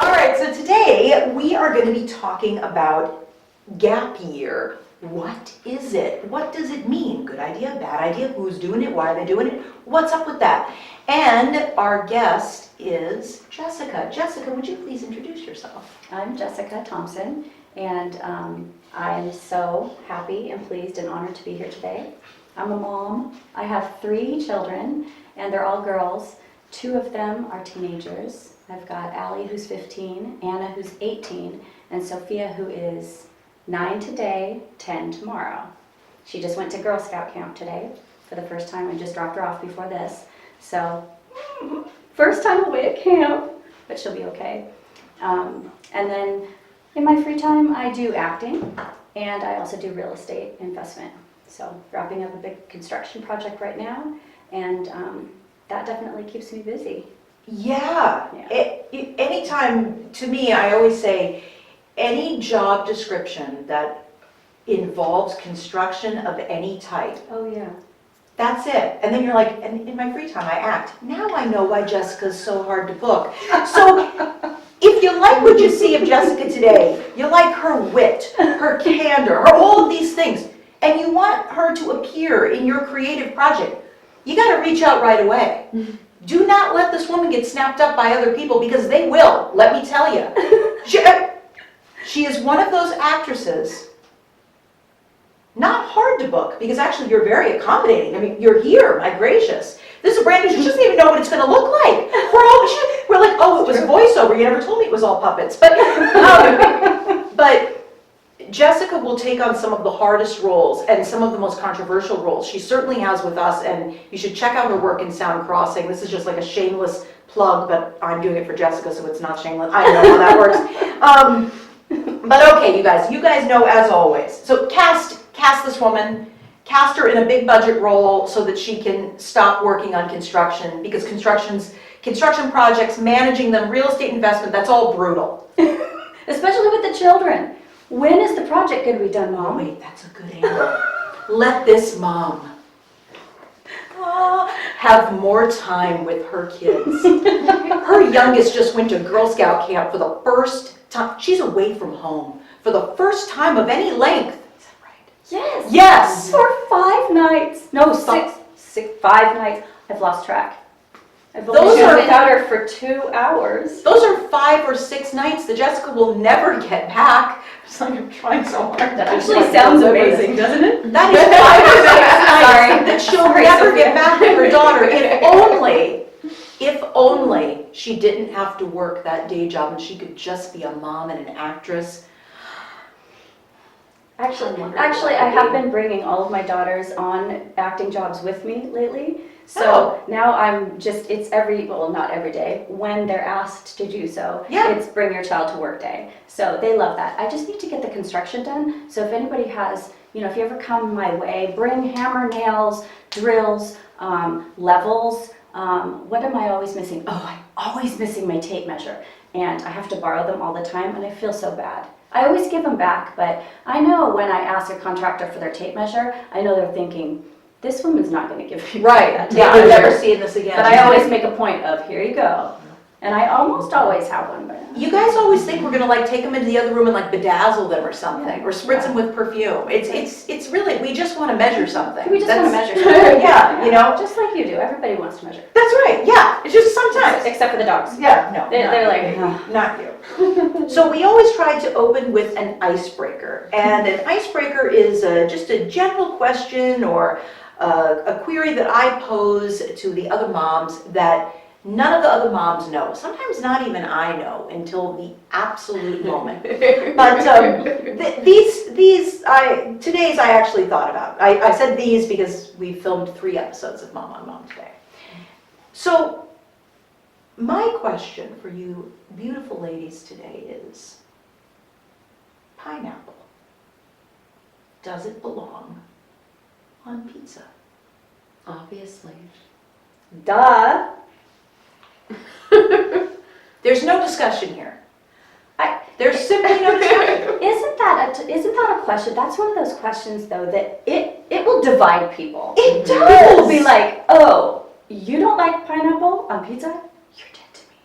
All right, so today we are going to be talking about gap year. What is it? What does it mean? Good idea, bad idea? Who's doing it? Why are they doing it? What's up with that? And our guest is Jessica. Jessica, would you please introduce yourself? I'm Jessica Thompson, and I'm so happy and pleased and honored to be here today. I'm a mom. I have 3 children, and they're all girls. 2 of them are teenagers. I've got Allie, who's 15, Anna, who's 18, and Sophia, who is 9 today, 10 tomorrow. She just went to Girl Scout camp today for the first time. I just dropped her off before this. So, first time away at camp, but she'll be okay. And then in my free time, I do acting, and I also do real estate investment. So, wrapping up a big construction project right now, and that definitely keeps me busy. Yeah. Anytime, to me, I always say, any job description that involves construction of any type, Oh, yeah. that's it. And then you're like, and in my free time I act. Now I know why Jessica's so hard to book. So if you like what you see of Jessica today, you like her wit, her candor, all of these things, and you want her to appear in your creative project, you got to reach out right away. Do not let this woman get snapped up by other people, because they will, let me tell you. She is one of those actresses, not hard to book, because actually you're very accommodating. I mean, you're here, my gracious. This is brand new, she doesn't even know what it's going to look like. We're like, oh, it was voiceover, you never told me it was all puppets. But Jessica will take on some of the hardest roles and some of the most controversial roles. She certainly has with us, and you should check out her work in Sound Crossing. This is just like a shameless plug, but I'm doing it for Jessica, so it's not shameless. I know how that works. But okay, you guys know, as always. So cast this woman, cast her in a big budget role so that she can stop working on construction, because construction projects, managing them, real estate investment, that's all brutal. Especially with the children. When is the project going to be done, Oh Mom? wait, that's a good angle. Let this mom have more time with her kids. Her youngest just went to Girl Scout camp for the first time. She's away from home for the first time of any length. Is that right? Yes. Yes. For 5 nights. No, 5 nights. I've lost track. I've only been without her for 2 hours. Those are 5 or 6 nights that Jessica will never get back. It's like, I'm trying so hard. That actually sounds amazing, doesn't it? That is 5 or 6 nights that she'll never get back with her daughter. If only she didn't have to work that day job and she could just be a mom and an actress. Actually, I have been bringing all of my daughters on acting jobs with me lately. So now I'm just, it's not every day, when they're asked to do so, it's bring your child to work day. So they love that. I just need to get the construction done. So if anybody has, if you ever come my way, bring hammer, nails, drills, levels. What am I always missing? Oh, I'm always missing my tape measure. And I have to borrow them all the time, and I feel so bad. I always give them back, but I know when I ask a contractor for their tape measure, I know they're thinking, this woman's not going to give me that tape measure. I'm never seeing this again. But I always make a point of, here you go. And I almost always have one. But you guys always think we're gonna take them into the other room and bedazzle them or something, or spritz them with perfume. It's really, we just want to measure something. We just want to measure something. Yeah, just like you do. Everybody wants to measure. That's right. Yeah, it's just sometimes. Except for the dogs. Yeah, no. They're like, not you. So we always try to open with an icebreaker, and an icebreaker is just a general question or a query that I pose to the other moms that none of the other moms know. Sometimes not even I know until the absolute moment. But today's I actually thought about. I said these because we filmed 3 episodes of Mom on Mom today. So My question for you beautiful ladies today is, pineapple, does it belong on pizza? Obviously. Duh. There's no discussion here. There's simply no discussion. Isn't that a question? That's one of those questions though that it will divide people. It People does! will be like, oh, you don't like pineapple on pizza? You're dead to me.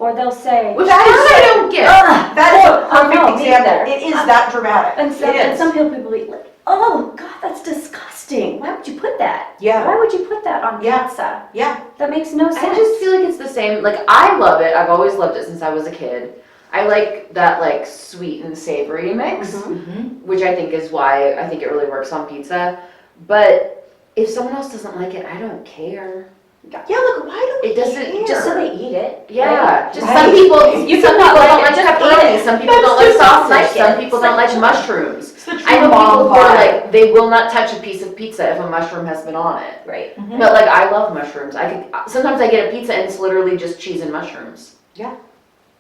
Or they'll say, Which That part is I don't get. That is a perfect no, me example. either. It is that dramatic. and some, It and is. some people will be like, oh God, that's disgusting. Why would you put that? Yeah. Why would you put that on Yeah. pizza? Yeah, That makes no sense. I just feel like it's the same. Like, I love it. I've always loved it since I was a kid. I like that, like, sweet and savory mix, Mhm. which I think is why I think it really works on pizza. But if someone else doesn't like it, I don't care. yeah, look, why do we It doesn't- care? Just so they eat it. Yeah, right? just Right. some people. You Some can not people like don't it, like just eat pepperoni. it. Some people That's don't like just not sausage. like Some it. people It's don't like like mushrooms. It's the I know true people mom who are vibe. like, they will not touch a piece of pizza if a mushroom has been on it. Right. Mhm. But like, I love mushrooms. Sometimes I get a pizza and it's literally just cheese and mushrooms.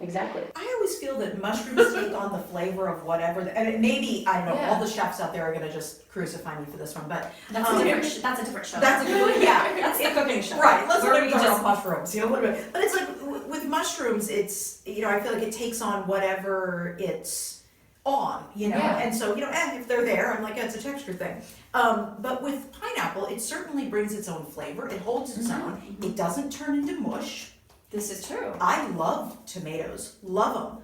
Exactly. I always feel that mushrooms take on the flavor of whatever, and it maybe, I don't know, all the chefs out there are gonna just crucify me for this one, but That's a different. That's a different show. that's a good, yeah. That's the cooking show. Right, let's Where not we talk just- about mushrooms, you know, what I mean? But it's like, with mushrooms, it's, you know, I feel like it takes on whatever it's on, you know, Yeah. and so, you know, if they're there, I'm like, it's a texture thing. But with pineapple, it certainly brings its own flavor, it holds its own, it doesn't turn into mush. This is true. I love tomatoes, love them.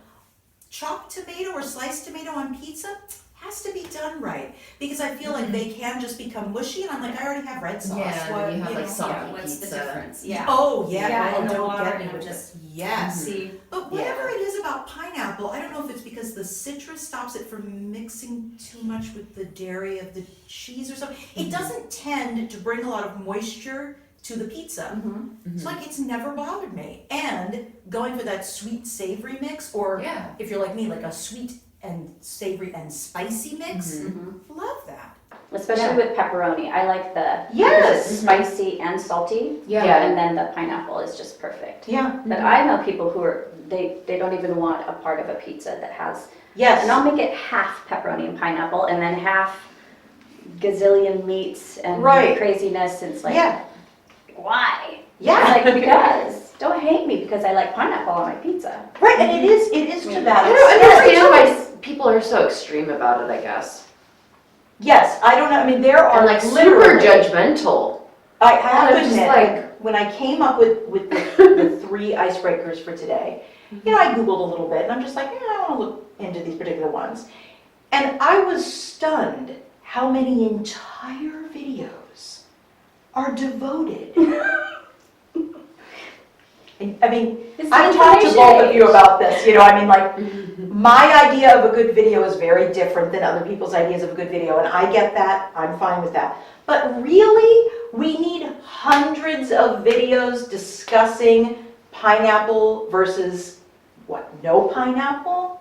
Chopped tomato or sliced tomato on pizza has to be done right, because I feel like they can just become mushy, and I'm like, I already have red sauce. Yeah, what, you have, like, know? salt. Yeah, what's the pizza. difference? Yeah. Oh yeah, Yeah, well, in the don't water, get me you with just- this. Yes. See. But whatever it is about pineapple, I don't know if it's because the citrus stops it from mixing too much with the dairy of the cheese or something. It doesn't tend to bring a lot of moisture to the pizza. It's like it's never bothered me. And going for that sweet savory mix, or Yeah. if you're like me, like a sweet and savory and spicy mix, Mm-hmm. love that. Especially Yeah. with pepperoni. I like the Yes. because it's spicy and salty. Yeah. And then the pineapple is just perfect. Yeah, But I know people who are they don't even want a part of a pizza that has, yes. and I'll make it half pepperoni and pineapple and then half gazillion meats and Right. craziness. And it's like, Yeah, why? yeah. Like, because don't hate me because I like pineapple on my pizza. Right, and it is to that I don't extent. understand why people are so extreme about it, I guess. Yes, I don't know, I mean, there are And like super literally, judgmental. I have I'm to just admit, like- when I came up with the 3 icebreakers for today, you know, I Googled a little bit, and I'm just like, yeah, I wanna look into these particular ones. And I was stunned how many entire videos are devoted. And, I mean, It's the I've talked to information both of you age. about this, you know, I mean, like, my idea of a good video is very different than other people's ideas of a good video, and I get that, I'm fine with that. But really, we need hundreds of videos discussing pineapple versus, what, no pineapple?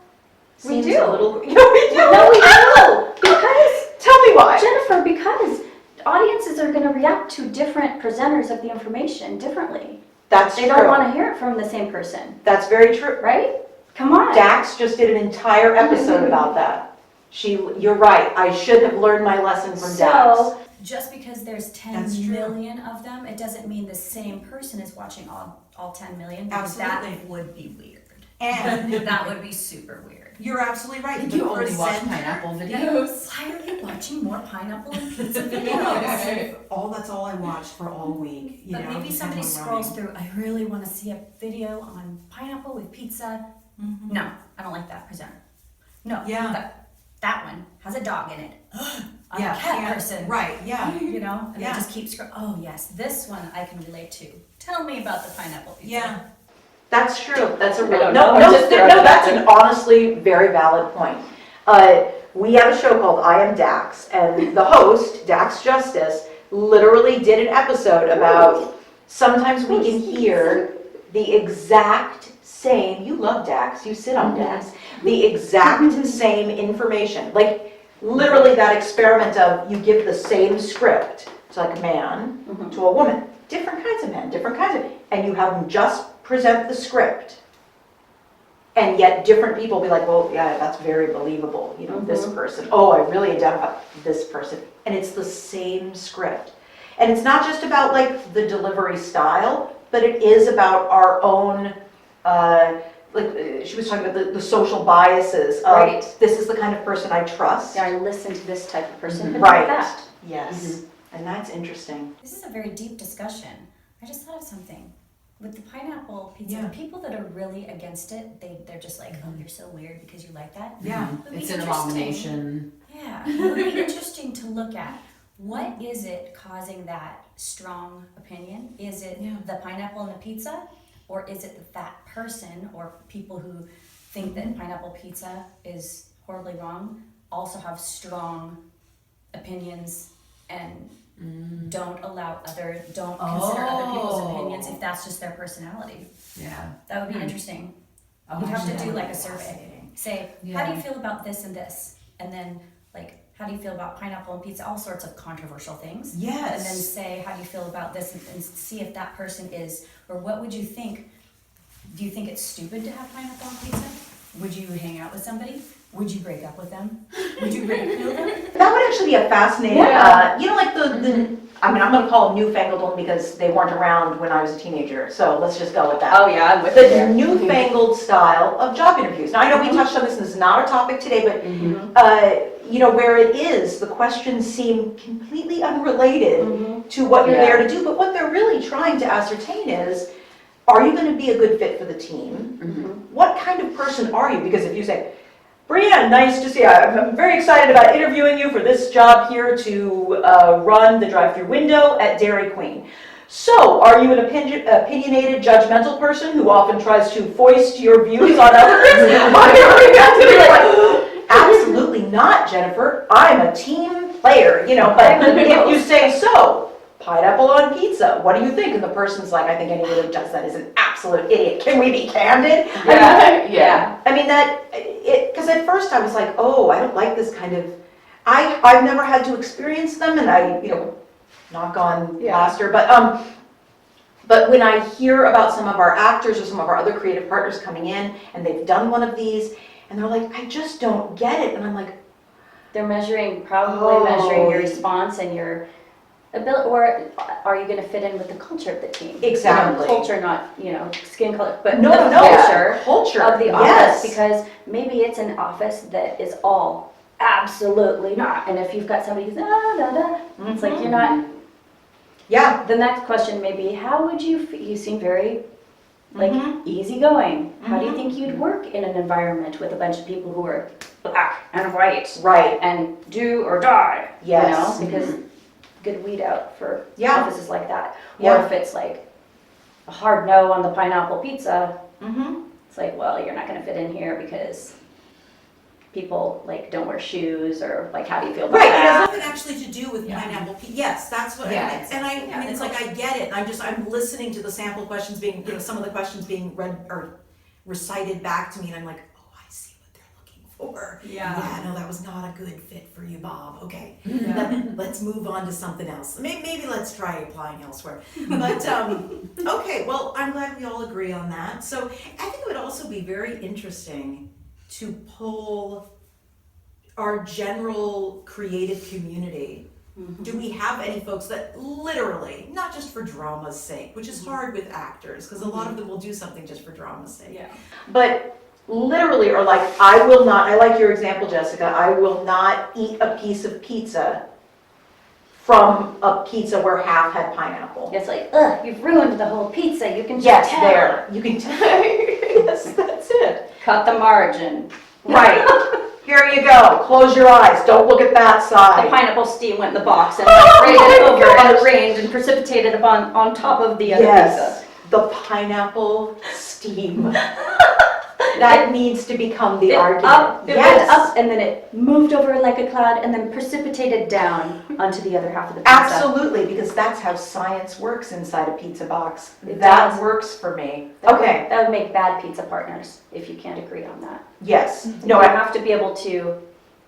We Seems do. a little, yeah, we do. No, we do. Because, Tell me why. Jennifer, because audiences are going to react to different presenters of the information differently. That's They don't true. want to hear it from the same person, That's very true. right? Come on. Dax just did an entire episode about that. You're right, I should have learned my lesson from Dax. So, Just because there's 10 That's true. million of them, it doesn't mean the same person is watching all 10 million. Because Absolutely. that would be weird. And That would be super weird. you're absolutely right. think The you only watch presenter- pineapple videos. Why are you watching more pineapple and pizza videos? That's all I watched for all week, you But know. maybe just somebody have one scrolls running. through, I really want to see a video on pineapple with pizza. No, I don't like that presenter. No, Yeah. that one has a dog in it. I'm Yeah, a cat yeah, person. Right, yeah. You know, and Yeah. they just keep scrolling. Oh yes, this one I can relate to. Tell me about the pineapple pizza. Yeah. That's true, that's a I real, don't no, know, no, I'm just throwing no, it that's out an honestly very valid point. We have a show called I Am Dax, and the host, Dax Justice, literally did an episode about sometimes we can hear the exact same, you love Dax, you sit on Dax, the exact same information. Like, literally that experiment of you give the same script to like a man, to a woman, different kinds of men, different kinds of, and you have them just present the script, and yet different people be like, well, yeah, that's very believable, you know, this person. Oh, I really identify with this person. And it's the same script. And it's not just about like the delivery style, but it is about our own, she was talking about the social biases of, Right. this is the kind of person I trust. Yeah, I listen to this type of person, but Right. not that. Yes. And that's interesting. This is a very deep discussion. I just thought of something. With the pineapple pizza, Yeah. the people that are really against it, they're just like, oh, you're so weird because you like that. Yeah. It would be It's an interesting- abomination. Yeah, it would be interesting to look at. What is it causing that strong opinion? Is it Yeah. the pineapple in the pizza? Or is it that person or people who think that pineapple pizza is horribly wrong also have strong opinions and don't consider other people's opinions if that's just their personality? Yeah. That would be interesting. You'd have to do like a survey. Say, how do you feel about this and this? And then like, how do you feel about pineapple and pizza? All sorts of controversial things. Yes. And then say, how do you feel about this? And see if that person is, or what would you think? Do you think it's stupid to have pineapple on pizza? Would you hang out with somebody? Would you break up with them? Would you ridicule them? That would actually be a fascinating, Yeah. you know, like I mean, I'm gonna call them newfangled only because they weren't around when I was a teenager, so let's just go with that. Oh, yeah, I'm with you The there. newfangled style of job interviews. Now, I know we touched on this, and this is not a topic today, but, you know, where it is, the questions seem completely unrelated to what you're there to do, but what they're really trying to ascertain is, are you gonna be a good fit for the team? What kind of person are you? Because if you say, Brianna, nice to see you. I'm very excited about interviewing you for this job here to run the drive-through window at Dairy Queen. So, are you an opinionated, judgmental person who often tries to foist your views on others? Absolutely not, Jennifer. I'm a team player, you know, but if you say so, pineapple on pizza, what do you think? And the person's like, I think anyone who does that is an absolute idiot. Can we be candid? Yeah. I mean, because at first I was like, oh, I don't like this kind of, I've never had to experience them, and I, you know, knock on plaster, but when I hear about some of our actors or some of our other creative partners coming in, and they've done one of these, and they're like, I just don't get it, and I'm like, They're probably measuring your response and your ability, or are you going to fit in with the culture of the team? Exactly. You know, culture, not, you know, skin color, but no, the no, culture of the office, yes. because maybe it's an office that is all absolutely not. And if you've got somebody who's it's like you're not. Yeah. The next question may be, how would you seem very like Mhm. easygoing. How do you think you'd work in an environment with a bunch of people who are black and white Right. and do or die? Yes. You know, because good weed out for Yeah. offices like that. Or Yeah. if it's like a hard no on the pineapple pizza, Mm-hmm. it's like, well, you're not going to fit in here because people like don't wear shoes, or like, how do you feel about Right, It has that? nothing actually to do with pineapple yes, that's what, Yeah, I mean, it's like, I get it, I'm listening to the sample questions being, you know, some of the questions being read or recited back to me, and I'm like, oh, I see what they're looking for. Yeah, no, that was not a good fit for you, Bob, okay. Let's move on to something else. Maybe let's try applying elsewhere. But, okay, well, I'm glad we all agree on that. So I think it would also be very interesting to poll our general creative community. Do we have any folks that literally, not just for drama's sake, which is hard with actors, because a lot of them will do something just for drama's sake. Yeah. But literally, or like, I will not, I like your example, Jessica, I will not eat a piece of pizza from a pizza where half had pineapple. It's like, ugh, you've ruined the whole pizza. You can just Yes, tell. there, you can tell, yes, that's it. Cut the margin. Right, here you go, close your eyes, don't look at that The side. pineapple steam went in the box and Oh like, my rained over, and gosh. it rained and precipitated upon on top of the other Yes, pizza. the pineapple steam. That needs to become the It argument. went Yes. up, and then it moved over like a cloud, and then precipitated down onto the other half of the pizza. Absolutely, because that's how science works inside a pizza box. It That does. works for me. That would- Okay, That would make bad pizza partners if you can't agree on that. yes. No, No, I I, have to be able to,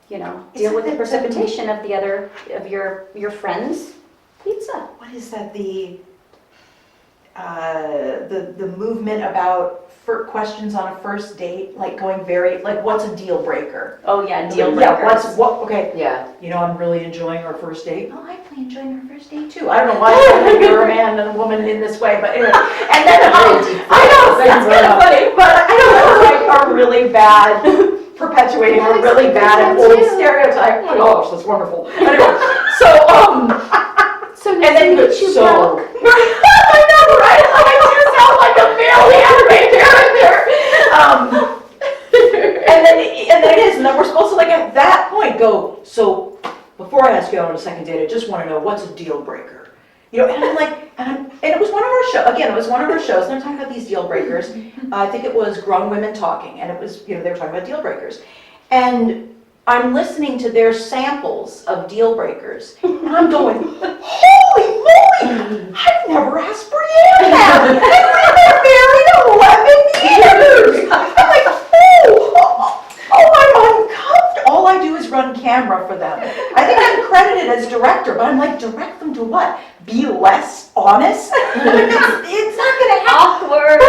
you know, deal with the precipitation of the other, of your friend's pizza. what is that, the movement about for questions on a first date, like going very, like what's a deal breaker? Oh, yeah, deal Yeah, breakers. okay, Yeah. you know, I'm really enjoying our first date. Oh, I'm really enjoying our first date too. I don't know why you're a man and a woman in this way, but anyway. And then, I know, that's kind of funny, but I don't know, like a really bad, perpetuating a really bad and old stereotype. Oh my gosh, that's wonderful. Anyway, so and then so. I know, right? Like I do sound like a male anime character. And then it is, and then we're supposed to like at that point go, so before I ask you out on a second date, I just want to know what's a deal breaker. You know, and I'm like, and it was one of our shows, again, it was one of our shows, and they're talking about these deal breakers. I think it was Grown Women Talking, and it was, you know, they were talking about deal breakers. And I'm listening to their samples of deal breakers, and I'm going, holy moly, I've never asked Brianne that. And we've been married 11 years. I'm like, I'm uncomfortable. All I do is run camera for them. I think I'm credited as director, but I'm like, direct them to what? Be less honest? It's not gonna happen. Awkward.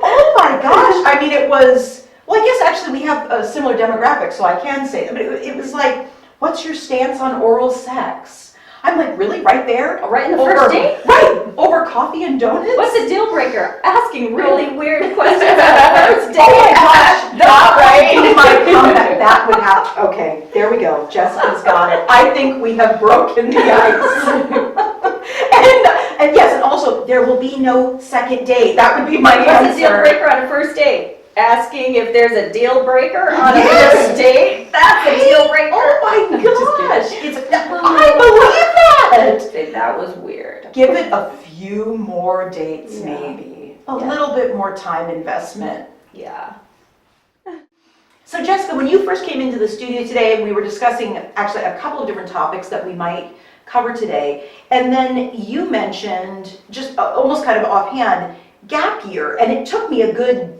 Oh my gosh, I mean, it was, well, I guess actually we have a similar demographic, so I can say it, but it was like, what's your stance on oral sex? I'm like, really, right there? Right in the first date? Right, over coffee and donuts? What's a deal breaker? Asking really weird questions on the first date. Oh my gosh, Not right. would be my comeback. That would have, okay, there we go, Jessica's got it. I think we have broken the ice. And yes, and also, there will be no second date. That would be my answer. What's a deal breaker on a first date? Asking if there's a deal breaker on a first date? That's a deal breaker. Oh my gosh, kidding. I believe that. That was weird. Give it a few more dates, Yeah. maybe. A Yeah. little bit more time investment. Yeah. So Jessica, when you first came into the studio today, we were discussing actually a couple of different topics that we might cover today. And then you mentioned, just almost kind of offhand, gap year. And it took me a good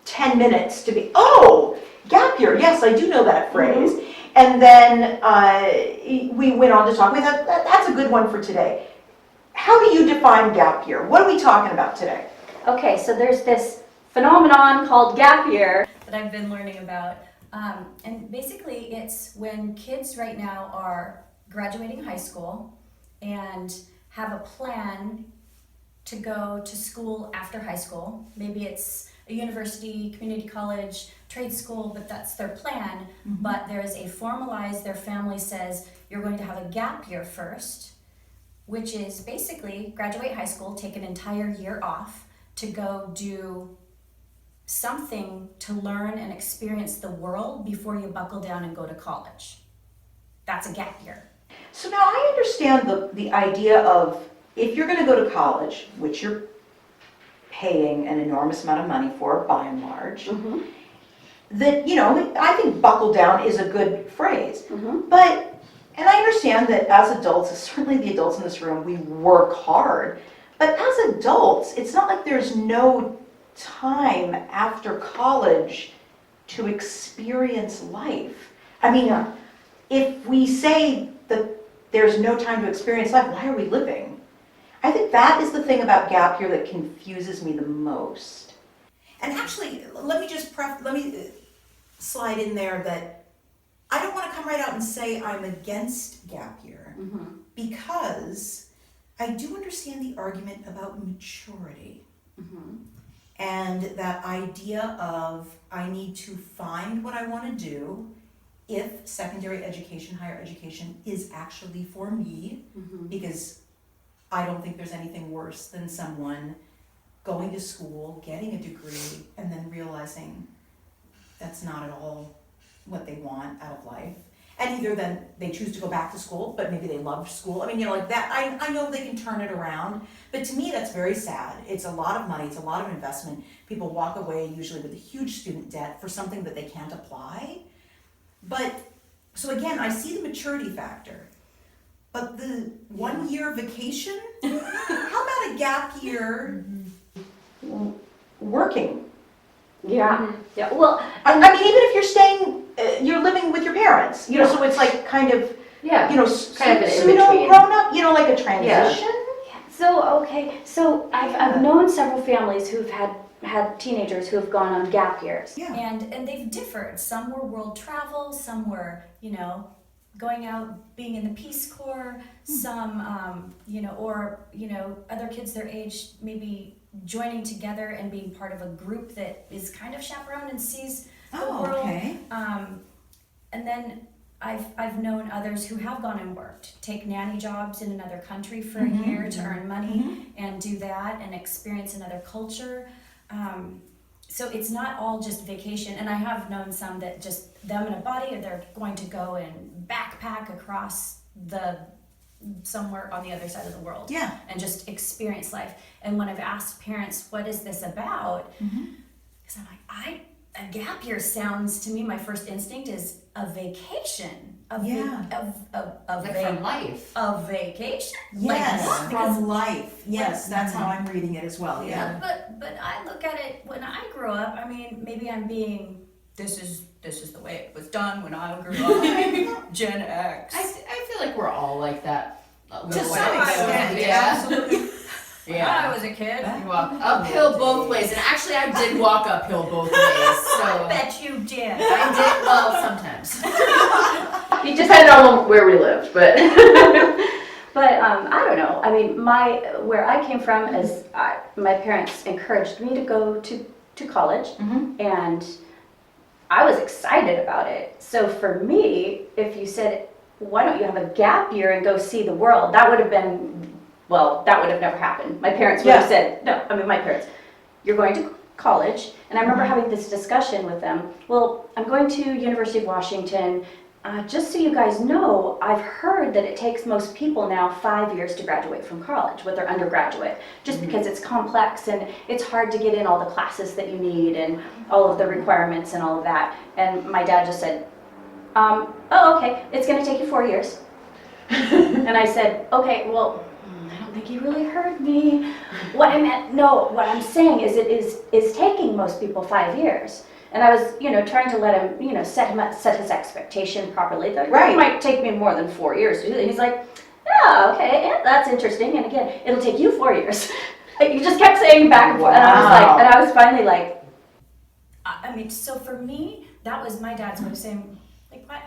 10 minutes to be, oh, gap year, yes, I do know that phrase. And then we went on to talk, we thought that's a good one for today. How do you define gap year? What are we talking about today? Okay, so there's this phenomenon called gap year. that I've been learning about. And basically it's when kids right now are graduating high school and have a plan to go to school after high school. Maybe it's a university, community college, trade school, but that's their plan. But there is a formalized, their family says, you're going to have a gap year first, which is basically graduate high school, take an entire year off to go do something to learn and experience the world before you buckle down and go to college. That's a gap year. So now I understand the idea of if you're going to go to college, which you're paying an enormous amount of money for by and large, that, you know, I think buckle down is a good phrase. But, and I understand that as adults, certainly the adults in this room, we work hard. But as adults, it's not like there's no time after college to experience life. I mean, if we say that there's no time to experience life, why are we living? I think that is the thing about gap year that confuses me the most. And actually, let me slide in there that I don't want to come right out and say I'm against gap year because I do understand the argument about maturity. And that idea of I need to find what I want to do if secondary education, higher education is actually for me, because I don't think there's anything worse than someone going to school, getting a degree, and then realizing that's not at all what they want out of life. And either then they choose to go back to school, but maybe they loved school. I mean, you know, like that, I know they can turn it around, but to me that's very sad. It's a lot of money, it's a lot of investment. People walk away usually with a huge student debt for something that they can't apply. But, so again, I see the maturity factor, but the 1 year vacation, how about a gap year? Working. Yeah. Well, I mean, even if you're staying, you're living with your parents, you know, so it's like kind of, Yeah. you know, Kind of an pseudo in-between. grown up, you know, like a transition. So I've known several families who've had teenagers who have gone on gap years. Yeah. And they've differed. Some were world travel, some were, going out, being in the Peace Corps, some, other kids their age maybe joining together and being part of a group that is kind of chaperoned and sees the world. Okay. And then I've known others who have gone and worked, take nanny jobs in another country for a year to earn money and do that and experience another culture. So it's not all just vacation. And I have known some that just them in a body, they're going to go and backpack across somewhere on the other side of the world. Yeah. And just experience life. And when I've asked parents, what is this about? Because I'm like, a gap year sounds to me, my first instinct is a vacation. From life. A vacation. Yes, Like, because from life. Yes, that's how I'm reading it as well. Yeah. but I look at it when I grew up. I mean, maybe I'm being this is the way it was done when I grew up. Gen X. I feel like we're all like that. To some extent, absolutely. When Yeah. I was a kid. You walk uphill both ways, and actually I did walk uphill both ways, I so. bet you did. I did, well, sometimes. You just Depending on where we lived, but. But I don't know. I mean, where I came from is my parents encouraged me to go to college, and I was excited about it. So for me, if you said, "Why don't you have a gap year and go see the world?" that would have never happened. My parents would have said, "No." I mean, my parents, "You're going to college," and I remember having this discussion with them. Well, I'm going to University of Washington. Just so you guys know, I've heard that it takes most people now 5 years to graduate from college with their undergraduate, just because it's complex and it's hard to get in all the classes that you need and all of the requirements and all of that. And my dad just said, oh, okay, it's going to take you 4 years. And I said, okay, well, I don't think he really heard me. What I'm saying is it is taking most people 5 years. And I was, trying to let him, set his expectation properly. That It might take me more than 4 years to do that. He's like, yeah, okay, yeah, that's interesting. And again, it'll take you 4 years. You just kept saying back and forth. Wow. And I was finally like, I mean, so for me, that was my dad's way of saying, like, what?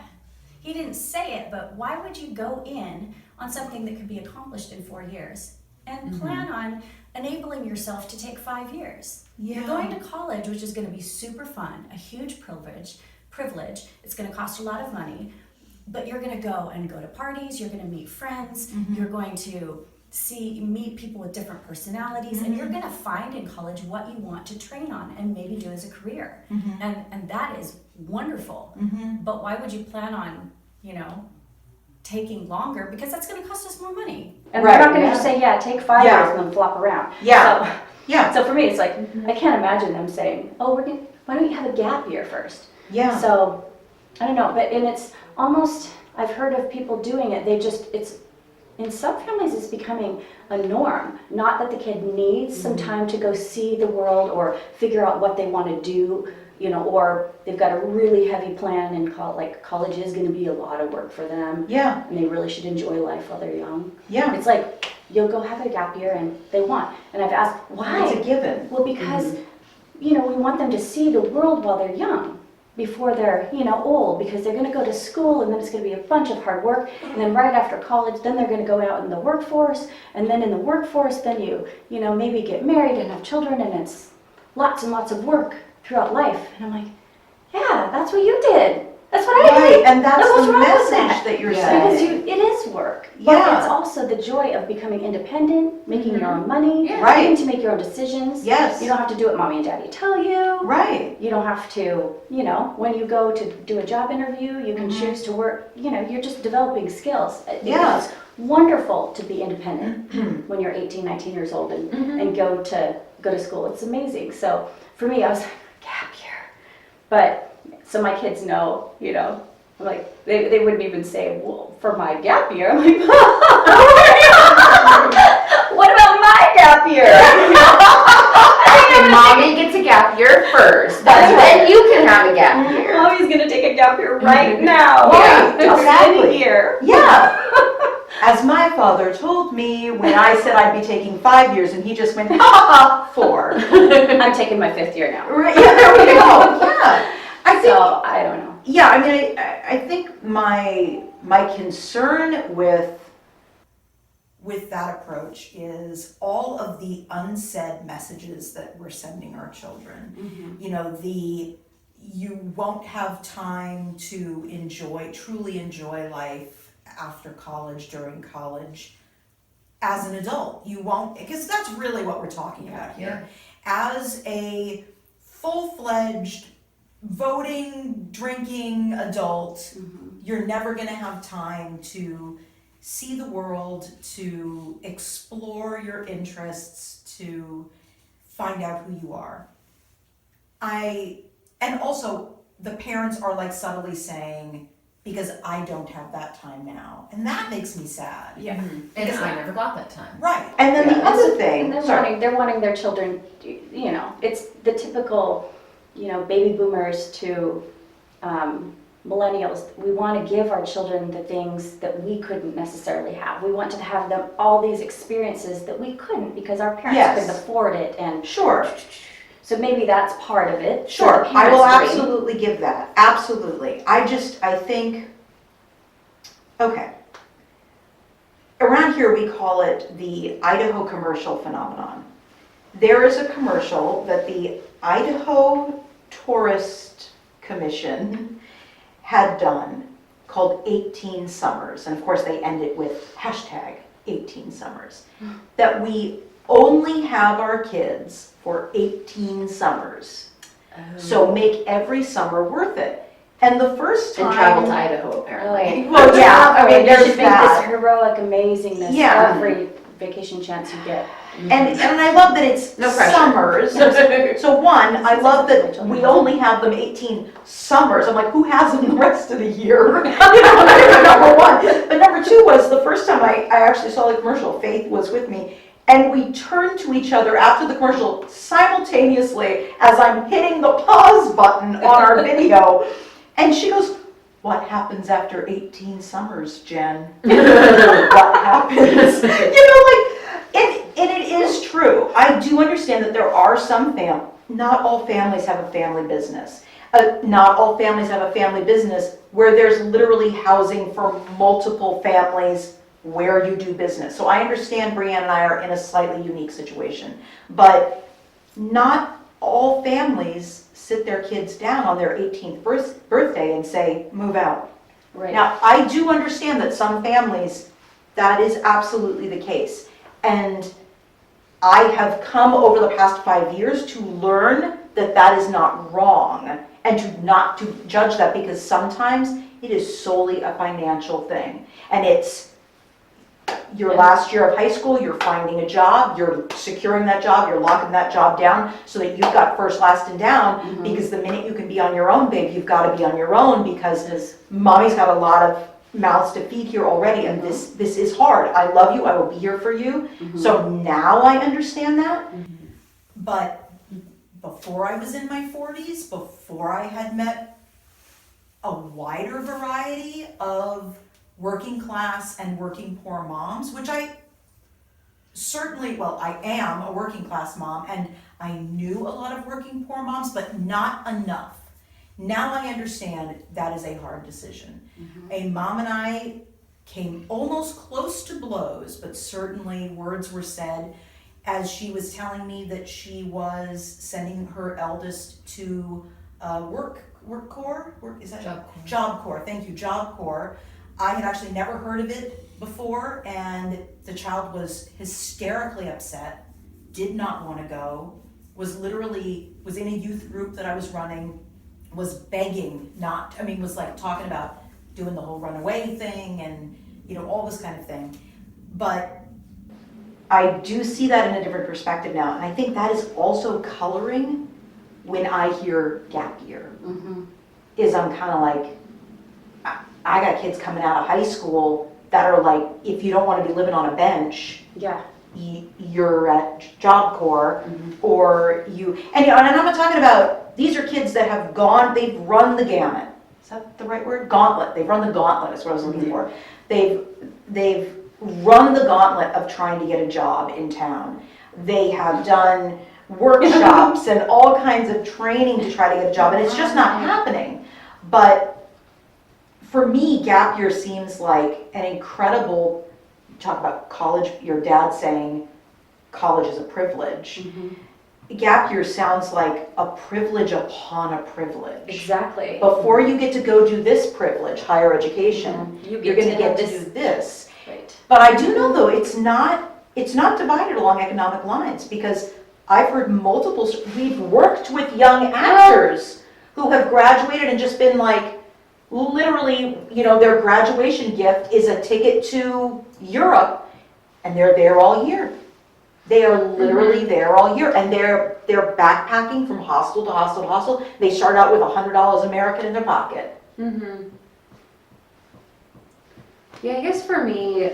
He didn't say it, but why would you go in on something that could be accomplished in 4 years and plan on enabling yourself to take 5 years? Yeah. You're going to college, which is going to be super fun, a huge privilege. It's going to cost a lot of money, but you're going to go to parties, you're going to meet friends, you're going to meet people with different personalities, and you're going to find in college what you want to train on and maybe do as a career. And that is wonderful. But why would you plan on, taking longer? Because that's going to cost us more money. and they're not going to just say, yeah, take 5 years and then flop around. Yeah. Yeah. So for me, it's like, I can't imagine them saying, oh, why don't you have a gap year first? Yeah. So, I don't know, and it's almost, I've heard of people doing it, in some families it's becoming a norm. Not that the kid needs some time to go see the world or figure out what they want to do, or they've got a really heavy plan and college is going to be a lot of work for them. Yeah. And they really should enjoy life while they're young. Yeah. It's like, you'll go have a gap year and they want. And I've asked, why? It's a given. Well, because, we want them to see the world while they're young, before they're, old, because they're going to go to school and then it's going to be a bunch of hard work. And then right after college, then they're going to go out in the workforce. And then in the workforce, then you maybe get married and have children, and it's lots and lots of work throughout life. And I'm like, yeah, that's what you did. That's what I did. Right, and that's what's the wrong with message that you're Because saying. it is work, but Yeah. it's also the joy of becoming independent, making your own money, Yeah. Right. getting to make your own decisions. Yes. You don't have to do what mommy and daddy tell you. Right. You don't have to, when you go to do a job interview, you can choose to work, you're just developing skills. Yeah. It's wonderful to be independent when you're 18, 19 years old and go to school. It's amazing. So for me, I was like, gap year. But, so my kids know, I'm like, they wouldn't even say, well, for my gap year. I'm like, what about my gap year? And mommy gets a gap year first, and then you can have a gap year. Mommy's gonna take a gap year right now. Yeah, I'll exactly. spend a year. Yeah. As my father told me when I said I'd be taking 5 years, and he just went, ha ha, 4. I'm taking my 5th year now. Right, yeah, there we go, yeah. I think, So I don't know. yeah, I mean, I think my concern with that approach is all of the unsaid messages that we're sending our children. You know, you won't have time to truly enjoy life after college, during college, as an adult. You won't, because that's really what we're talking about here. As a full-fledged voting, drinking adult, you're never gonna have time to see the world, to explore your interests, to find out who you are. And also, the parents are like subtly saying, because I don't have that time now. And that makes me sad. Yeah. And I never got that time. Right. And then the other And thing, they're wanting their children, you know, it's the typical, you know, baby boomers to millennials. We want to give our children the things that we couldn't necessarily have. We want to have them all these experiences that we couldn't because our parents Yes. couldn't afford it. And sure, so maybe that's part of it. sure, The I will parents' dream. absolutely give that, absolutely. I think, okay. Around here, we call it the Idaho commercial phenomenon. There is a commercial that the Idaho Tourist Commission had done called 18 Summers. And of course, they end it with hashtag 18 Summers. That we only have our kids for 18 summers. So make every summer worth it. And the first time... And travel to Idaho, apparently. Well, yeah, I mean, You there's should make that. this heroic amazingness Yeah. every vacation chance you get. And I love that it's No pressure. summers. So one, I love that we only have them 18 summers. I'm like, who has them the rest of the year? You know, number one. But number two was the first time I actually saw the commercial, Faith was with me, and we turned to each other after the commercial simultaneously as I'm hitting the pause button on our video. And she goes, what happens after 18 summers, Jen? What happens? You know, like, and it is true. I do understand that there are some not all families have a family business. Not all families have a family business where there's literally housing for multiple families where you do business. So I understand Brianne and I are in a slightly unique situation, but not all families sit their kids down on their 18th birthday and say, move out. Right. Now, I do understand that some families, that is absolutely the case. And I have come over the past 5 years to learn that that is not wrong and not to judge that, because sometimes it is solely a financial thing. And it's your last year of high school, you're finding a job, you're securing that job, you're locking that job down so that you've got first, last, and down, because the minute you can be on your own, babe, you've got to be on your own, because mommy's got a lot of mouths to feed here already, and this is hard. I love you, I will be here for you. So now I understand that. But before I was in my 40s, before I had met a wider variety of working class and working poor moms, which I certainly, well, I am a working class mom, and I knew a lot of working poor moms, but not enough. Now I understand that is a hard decision. A mom and I came almost close to blows, but certainly words were said as she was telling me that she was sending her eldest to Work Corps? Job Corps, thank you, Job Corps. I had actually never heard of it before, and the child was hysterically upset, did not want to go, was in a youth group that I was running, was begging was like talking about doing the whole runaway thing and, all this kind of thing. But I do see that in a different perspective now, and I think that is also coloring when I hear gap year. Is I'm kind of like, I got kids coming out of high school that are like, if you don't want to be living on a bench, Yeah. you're at Job Corps, or and I'm not talking about, these are kids that have they've run the gamut. Is that the right word? Gauntlet. They've run the gauntlet is what I was looking for. They've run the gauntlet of trying to get a job in town. They have done workshops and all kinds of training to try to get a job, and it's just not happening. But for me, gap year seems like an incredible, talk about college, your dad saying college is a privilege. Gap year sounds like a privilege upon a privilege. Exactly. Before you get to go do this privilege, higher education, You you're gonna get to this. do this. Right. But I do know though, it's not divided along economic lines, because I've heard multiple, we've worked with young actors who have graduated and just been like, literally, you know, their graduation gift is a ticket to Europe, and they're there all year. They are literally there all year, and they're backpacking from hostel to hostel to hostel. They start out with $100 American in their pocket. Yeah, I guess for me,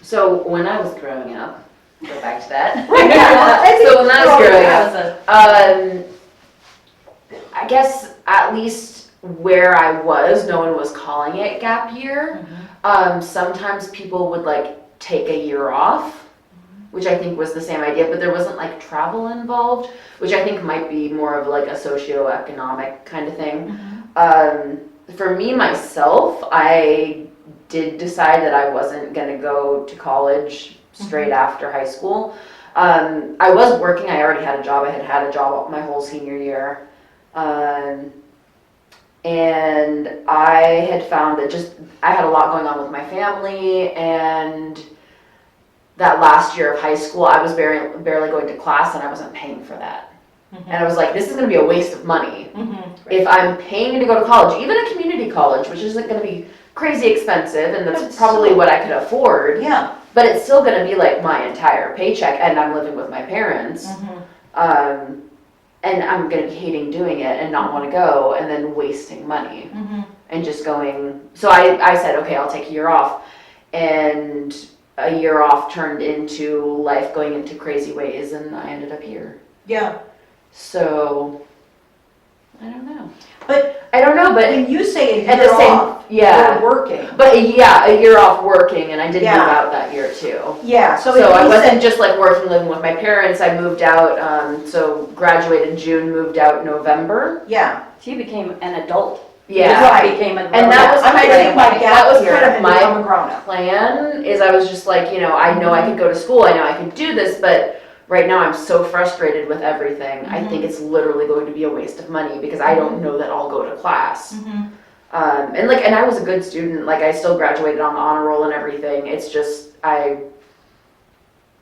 so when I was growing up, go back to that. So when I was growing up, I guess at least where I was, no one was calling it gap year. Sometimes people would like take a year off, which I think was the same idea, but there wasn't like travel involved, which I think might be more of like a socioeconomic kind of thing. For me, myself, I did decide that I wasn't gonna go to college straight after high school. I was working, I already had a job, I had had a job my whole senior year. And I had found that I had a lot going on with my family, and that last year of high school, I was barely going to class, and I wasn't paying for that. And I was like, this is gonna be a waste of money. If I'm paying to go to college, even a community college, which isn't gonna be crazy expensive, and that's probably what I could afford, Yeah. but it's still gonna be like my entire paycheck, and I'm living with my parents. And I'm gonna be hating doing it and not wanna go, and then wasting money. And just going, so I said, okay, I'll take a year off. And a year off turned into life going into crazy ways, and I ended up here. Yeah. So, I don't know. But I don't know, but when you say a at year the same, off, yeah. you're working. But yeah, a year off working, and I did Yeah. move out that year too. Yeah, so So if I you wasn't said, just like working, living with my parents. I moved out, so graduated June, moved out November. yeah. So you became an adult. Yeah. You Right. became a And grown that up. was I'm kind gonna of take my that gap was year kind of and my become a grown up. plan. Is I was just like, you know I could go to school, I know I could do this, but right now I'm so frustrated with everything. I think it's literally going to be a waste of money because I don't know that I'll go to class. And I was a good student. Like I still graduated on the honor roll and everything. It's just I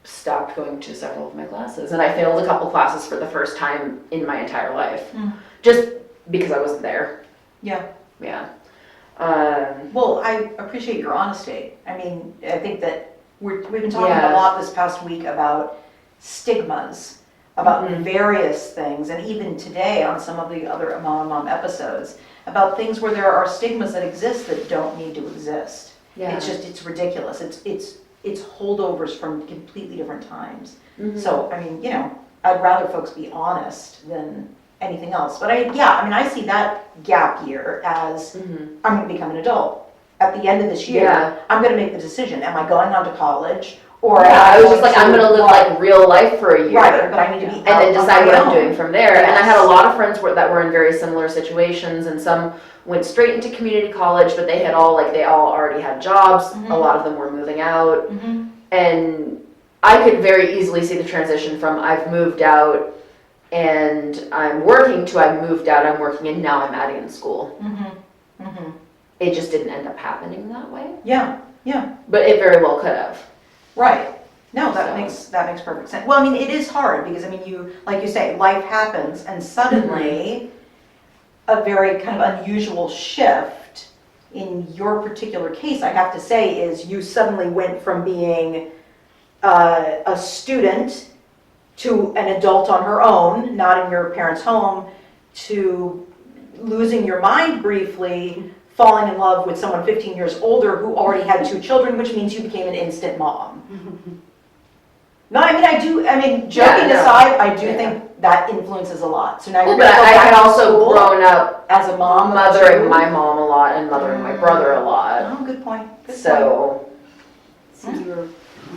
stopped going to several of my classes, and I failed a couple classes for the first time in my entire life, just because I wasn't there. Yeah. Yeah. Well, I appreciate your honesty. I mean, I think that we've been talking Yeah. a lot this past week about stigmas, about various things, and even today on some of the other Mom episodes, about things where there are stigmas that exist that don't need to exist. Yeah. It's ridiculous. It's holdovers from completely different times. So, I mean, I'd rather folks be honest than anything else. But I see that gap year as I'm going to become an adult. At the end of this year, Yeah. I'm going to make the decision. Am I going on to college? Or Yeah, I was just going like, I'm gonna live like real life for a year. Right, but I need to be and out then on decide my what I'm own. doing from there. And I Yes. had a lot of friends that were in very similar situations, and some went straight into community college, but they all already had jobs. A lot of them were moving out. And I could very easily see the transition from I've moved out and I'm working to I've moved out, I'm working, and now I'm adding in school. It just didn't end up happening that way. Yeah, But it very well could have. right. No, that So. makes perfect sense. Well, I mean, it is hard because, I mean, like you say, life happens and suddenly a very kind of unusual shift in your particular case, I have to say, is you suddenly went from being a student to an adult on her own, not in your parents' home, to losing your mind briefly, falling in love with someone 15 years older who already had 2 children, which means you became an instant mom. No, joking no. aside, I do Yeah. think that influences a lot. So now Well, you're but gonna go I back had to also school grown up as a mom, mothering too. my mom a lot and mothering my brother a lot. Oh, good point. Good point. So, think you were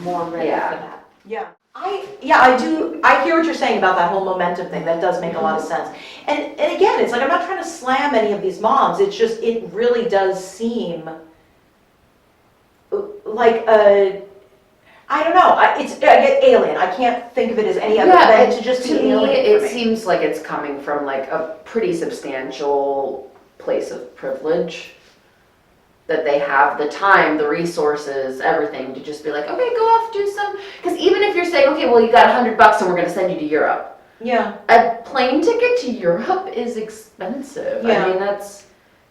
more ready Yeah. for that. Yeah. I do, I hear what you're saying about that whole momentum thing, that does make a lot of sense. And again, it's like, I'm not trying to slam any of these moms, it's just, it really does seem like I don't know, I get alien, I can't think of it as any other than to just be to me, alien it for me. seems like it's coming from like a pretty substantial place of privilege. That they have the time, the resources, everything to just be like, okay, go off, do some. Because even if you're saying, okay, well, you got $100 and we're going to send you to Europe. Yeah, A plane ticket to Europe is expensive. Yeah. I mean,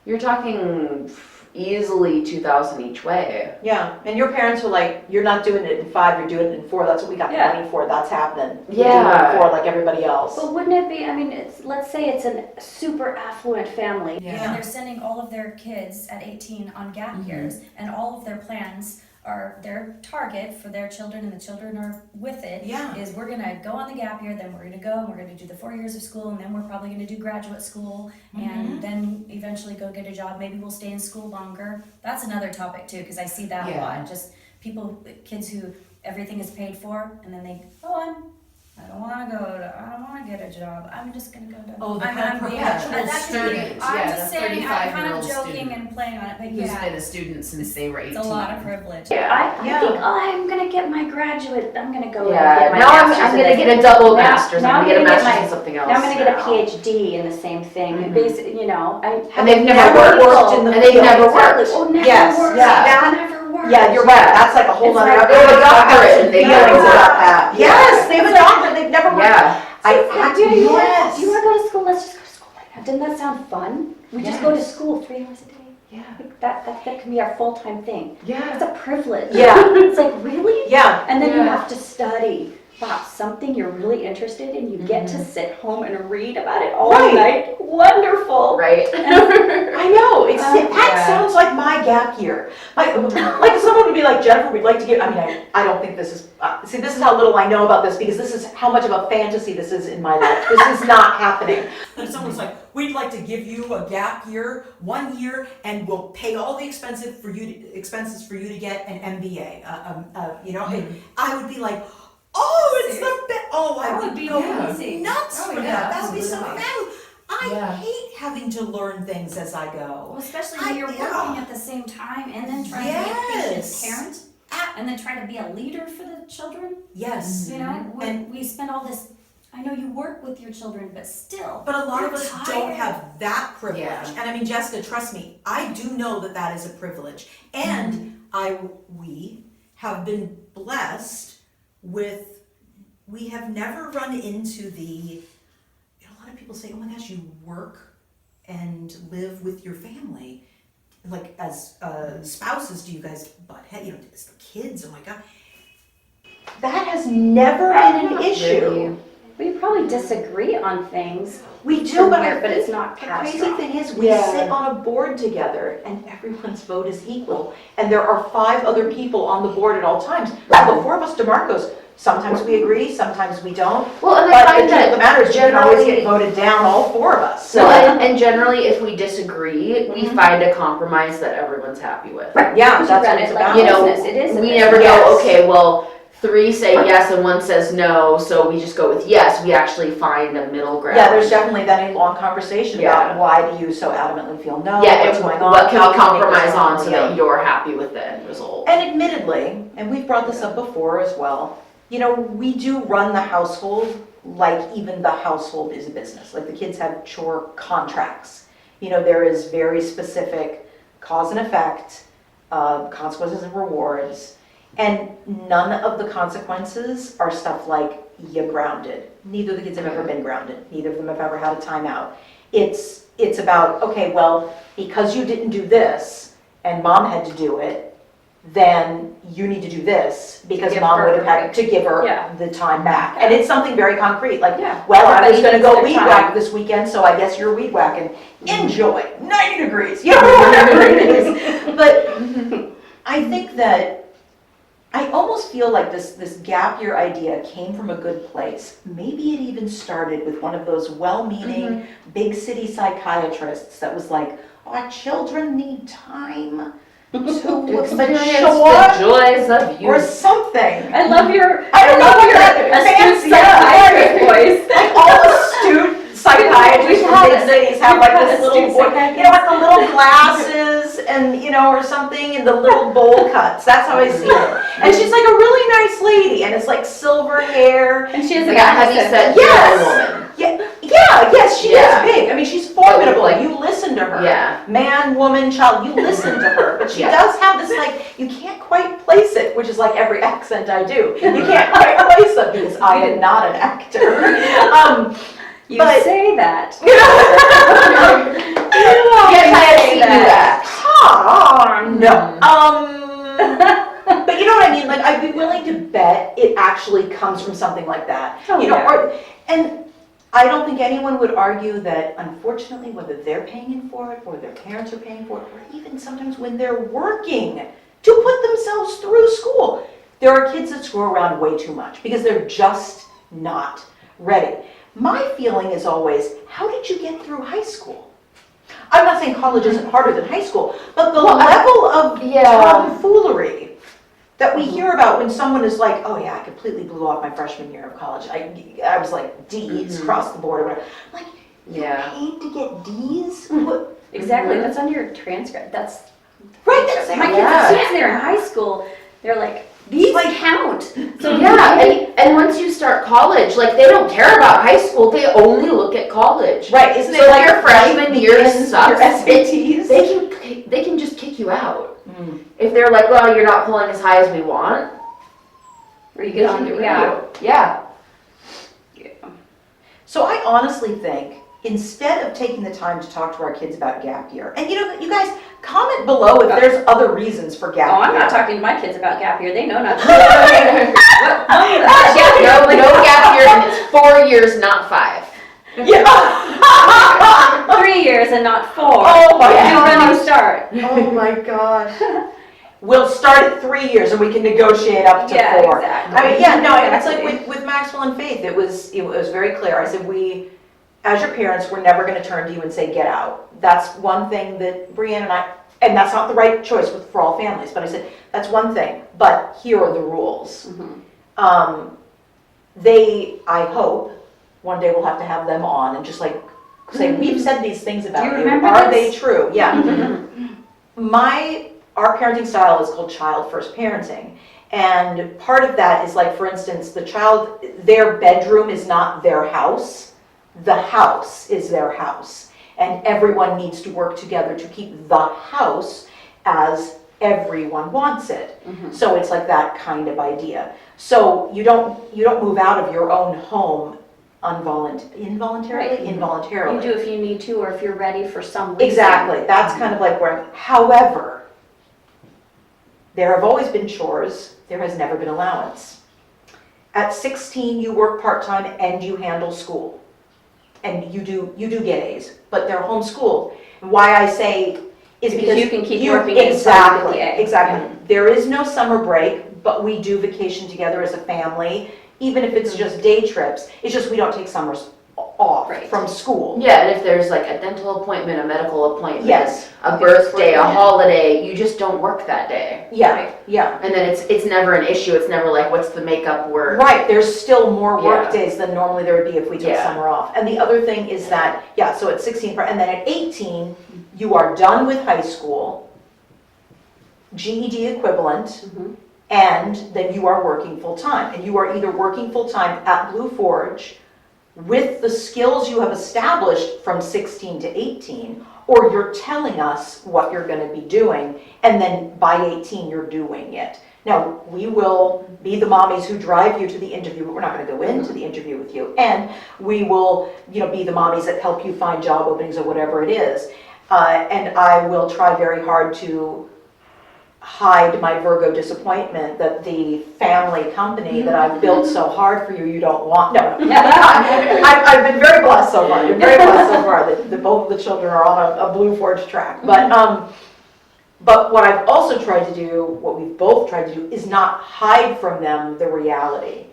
you're talking easily 2,000 each way. yeah, and your parents were like, you're not doing it in 5, you're doing it in 4, that's what we got the Yeah. money for, that's happening. You're Yeah. doing it in 4 like everybody else. But wouldn't it be, I mean, let's say it's a super affluent family. And they're sending all of their kids at 18 on gap years, and all of their plans are, their target for their children, and the children are with it, Yeah. is we're gonna go on the gap year, then we're gonna go and we're gonna do the 4 years of school, and then we're probably gonna do graduate school, and then eventually go get a job. Maybe we'll stay in school longer. That's another topic too, because I see that a Yeah. lot. Just people, kids who everything is paid for, and then they, I don't wanna get a job. I'm just gonna go to. Oh, the I'm kind of being- perpetual that's just me. student, I'm yeah, just the saying, I'm kind 35-year-old of joking student and playing on it, but Who's yeah, been a student since they were 18. it's a lot of privilege. I Yeah. think, I'm gonna get my graduate, I'm gonna go and Yeah, get my now master's I'm in going to this. get a double Now- master's. now I'm I'm going to gonna get a get master's my- in something else. Now I'm gonna get a now. PhD in the same thing, Mhm. basically, you know, And they've never Never worked. worked in the And they've field. never Exactly. worked. Oh, never Yes, worked. yeah. That never worked. Yeah, you're right, that's like a whole It's nother. like- They have a doctorate and they feelings never about worked. that. Yes, they have a doctorate, they've never worked. Yeah. Do you want Yes. to go to school? Let's just go to school right now. Didn't that sound fun? We just go to Yes. school 3 hours a day. Yeah. Like, that can be our full-time thing. Yeah. It's a privilege. Yeah. It's like, really? Yeah, And then you Yeah. have to study about something you're really interested in. You get to sit home and read about it all Right. night. Wonderful. Right. I know, that Yeah. sounds like my gap year. Like someone would be like, Jennifer, we'd like to get, I mean, I don't think this is, see, this is how little I know about this, because this is how much of a fantasy this is in my life. This is not happening. And someone's like, we'd like to give you a gap year, 1 year, and we'll pay all the expenses for you to get an MBA. And I would be like, oh, it's the best. Oh, I That would would be go amazing. nuts Oh, for yeah, that. That would be so absolutely. fabulous. I Yeah. hate having to learn things as I Well, go. especially when you're working at the same time, and then trying to be a patient Yes. parent, and then trying to be a leader for the children. Yes. You know, And- we spend all this. I know you work with your children, but still. But a lot of You're us don't tired. have that privilege. Yeah. And I mean, Jessica, trust me, I do know that that is a privilege. And we have been blessed with, we have never run into a lot of people say, oh my gosh, you work and live with your family. Like as spouses, do you guys butt head, it's the kids, oh my God. That has never been an issue. We probably disagree on things. We do, but but it's not the crazy catastrophic. thing is, we Yeah. sit on a board together and everyone's vote is equal. And there are 5 other people on the board at all times. So the 4 of us DeMarcos, sometimes we agree, sometimes we don't. Well, and I But the find truth of the that matter is, you can always generally, get voted down, all 4 of us. so, So, and generally, if we disagree, we Mhm. find a compromise that everyone's happy with. yeah, We should that's what run it's it like about. You know, business. It is a We business. never Yes. go, okay, well, 3 say yes and 1 says no, so we just go with yes. We actually find a middle ground. Yeah, there's definitely been a long conversation about Yeah. why do you so adamantly feel no, Yeah, what's and going on, what can how we can make this compromise on work? so Yeah. that you're happy with the end result? And admittedly, and we've brought this up before as well, we do run the household like even the household is a business. Like the kids have chore contracts. There is very specific cause and effect, consequences and rewards. And none of the consequences are stuff like you grounded. Neither of the kids have ever been grounded. Neither of them have ever had a timeout. It's about, okay, well, because you didn't do this and mom had to do it, then you need to do this because give mom her would have a had to give her Yeah. the time back. And it's something very concrete, like, Yeah. well, I was Everybody gonna needs go their weed time. whack this weekend, so I guess you're weed whacking. Enjoy, 90 degrees, whatever it is. But I think that, I almost feel like this gap year idea came from a good place. Maybe it even started with one of those well-meaning, big city psychiatrists that was like, our children need time To experience show the up joys of or youth. something. I love your, I don't know your that astute fancy, psychiatrist voice. Like all astute psychiatrists We've from had big it. cities have We've like had this astute little boy, you know, with the little glasses and, you know, or something, and the little bowl cuts. That's how I see it. And she's like a really nice lady, and it's like silver hair. And she has Like an a heavy accent. set Yes. woman. Yes, she Yeah. is big. I mean, she's formidable. Like- You listen to her. Yeah. Man, woman, child, you listen to her. But she Yeah. does have this, like, you can't quite place it, which is like every accent I do. You can't quite place it because I am not an actor. You But- say that. Yes, I have seen you act. No. But you know what I mean? Like, I'd be willing to bet it actually comes from something like that. Oh, You know, yeah. and I don't think anyone would argue that, unfortunately, whether they're paying for it, or their parents are paying for it, or even sometimes when they're working to put themselves through school, there are kids that screw around way too much because they're just not ready. My feeling is always, how did you get through high school? I'm not saying college isn't harder than high school, but the Well, level of yeah. tomfoolery that we hear about when someone is like, oh yeah, I completely blew off my freshman year of college. I was like D's across the board or whatever. I'm like, Yeah. paid to get D's? What? Exactly, that's on your transcript. That's, Right, that's my kids, Yeah. as soon as they're in high school, they're like, these Like- count. So Yeah, and once you start college, like they don't care about high school, they only look at college. Right, isn't So it like your freshman year begins with sucks. your SATs? They can just kick you out. Mm. If they're like, well, you're not pulling as high as we want, Or you they get can on, get rid yeah. of you. Yeah. So I honestly think, instead of taking the time to talk to our kids about gap year, and you know, you guys, comment below if there's other reasons for gap Oh, year. I'm not talking to my kids about gap year, they know not to. No gap year, and it's 4 years, not 5. Yeah. 3 years and not 4. Oh my And God. when you start. Oh my God. We'll start at 3 years and we can negotiate up to Yeah, 4. exactly. I mean, yeah, no, and it's like Exactly. with Maxwell and Faith, it was very clear. I said, we, as your parents, we're never gonna turn to you and say, get out. That's one thing that Brianne and I, and that's not the right choice for all families, but I said, that's one thing, but here are the rules. Mhm. I hope, one day we'll have to have them on and just like say, we've said these things about you you. remember Are this? they true? Yeah. Our parenting style is called child first parenting. And part of that is like, for instance, the child, their bedroom is not their house. The house is their house. And everyone needs to work together to keep the house as everyone wants it. So it's like that kind of idea. So you don't move out of your own home involuntarily? Right. Involuntarily. You do if you need to, or if you're ready for some reason. Exactly, that's kind of like where, however, there have always been chores, there has never been allowance. At 16, you work part-time and you handle school. And you do get A's, but they're homeschooled. And why I say is because you can keep working and still get the A. Exactly. There is no summer break, but we do vacation together as a family, even if it's just day trips. It's just we don't take summers off Right. from school. Yeah, and if there's like a dental appointment, a medical appointment, Yes. a birthday, a holiday, you just don't work that day. Yeah, yeah. And then it's never an issue. It's never like, what's the makeup work? Right, there's still more work Yeah. days than normally there would be if we took Yeah. summer off. And the other thing is that, yeah, so at 16, and then at 18, you are done with high school, GED equivalent, Mhm. and then you are working full-time. And you are either working full-time at Blue Forge with the skills you have established from 16 to 18, or you're telling us what you're gonna be doing, and then by 18, you're doing it. Now, we will be the mommies who drive you to the interview, but we're not gonna go into the interview with you. And we will, be the mommies that help you find job openings or whatever it is. And I will try very hard to hide my Virgo disappointment that the family company that I've built so hard for you, you don't want. No. I've been very blessed so far. That both of the children are on a Blue Forge track. But what I've also tried to do, what we've both tried to do, is not hide from them the reality.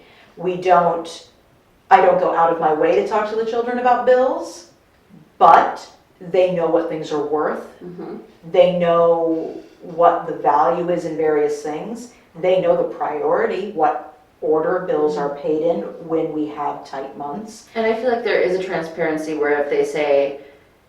I don't go out of my way to talk to the children about bills, but they know what things are worth. Mhm. They know what the value is in various things. They know the priority, what order bills are paid in when we have tight months. And I feel like there is a transparency where if they say,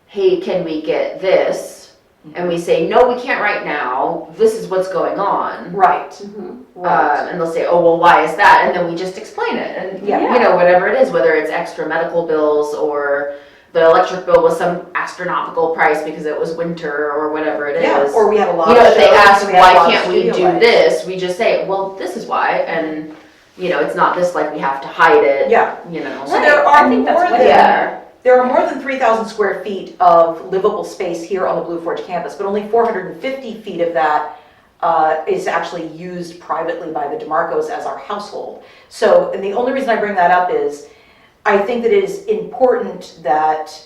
hey, can we get this? And we say, no, we can't right now. This is what's going on. Right, Mhm. right. And they'll say, oh, well, why is that? And then we just explain it. And, Yeah. you know, whatever it is, whether it's extra medical bills or the electric bill was some astronomical price because it was winter or whatever it is. Yeah, or we have a lot You of know, if they shows, ask, so we have a why lot of can't we do studio this? We just say, well, this is why. And, you know, it's not this like we have to hide it. Yeah. You know. So there I are think that's more way than, Yeah. there are more than 3,000 square feet of livable space here on the Blue Forge campus, but only 450 feet of that is actually used privately by the DeMarcos as our household. So, and the only reason I bring that up is, I think that it is important that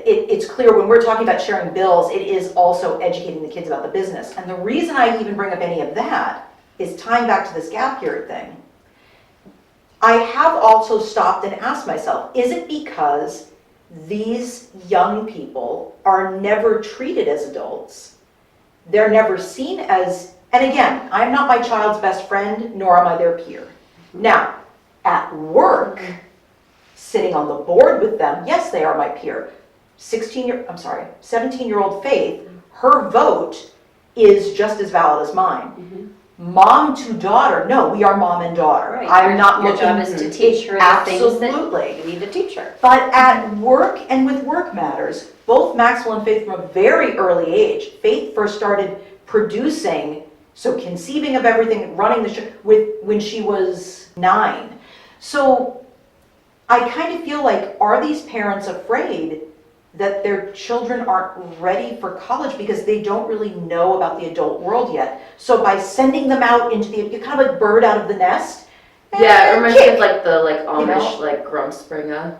it's clear when we're talking about sharing bills, it is also educating the kids about the business. And the reason I even bring up any of that is tying back to this gap year thing. I have also stopped and asked myself, is it because these young people are never treated as adults? They're never seen as, and again, I'm not my child's best friend, nor am I their peer. Now, at work, sitting on the board with them, yes, they are my peer. 17-year-old Faith, her vote is just as valid as mine. Mom to daughter, no, we are mom and daughter. Right. I'm not Your looking. job is to teach her the things that Absolutely. you need to teach her. But at work and with Work Matters, both Maxwell and Faith from a very early age, Faith first started producing, so conceiving of everything, running the show, when she was 9. So I kind of feel like, are these parents afraid that their children aren't ready for college because they don't really know about the adult world yet? So by sending them out into the, you're kind of like bird out of the nest. Yeah, it reminds me kick. of like the Amish, know? like Grumspringa.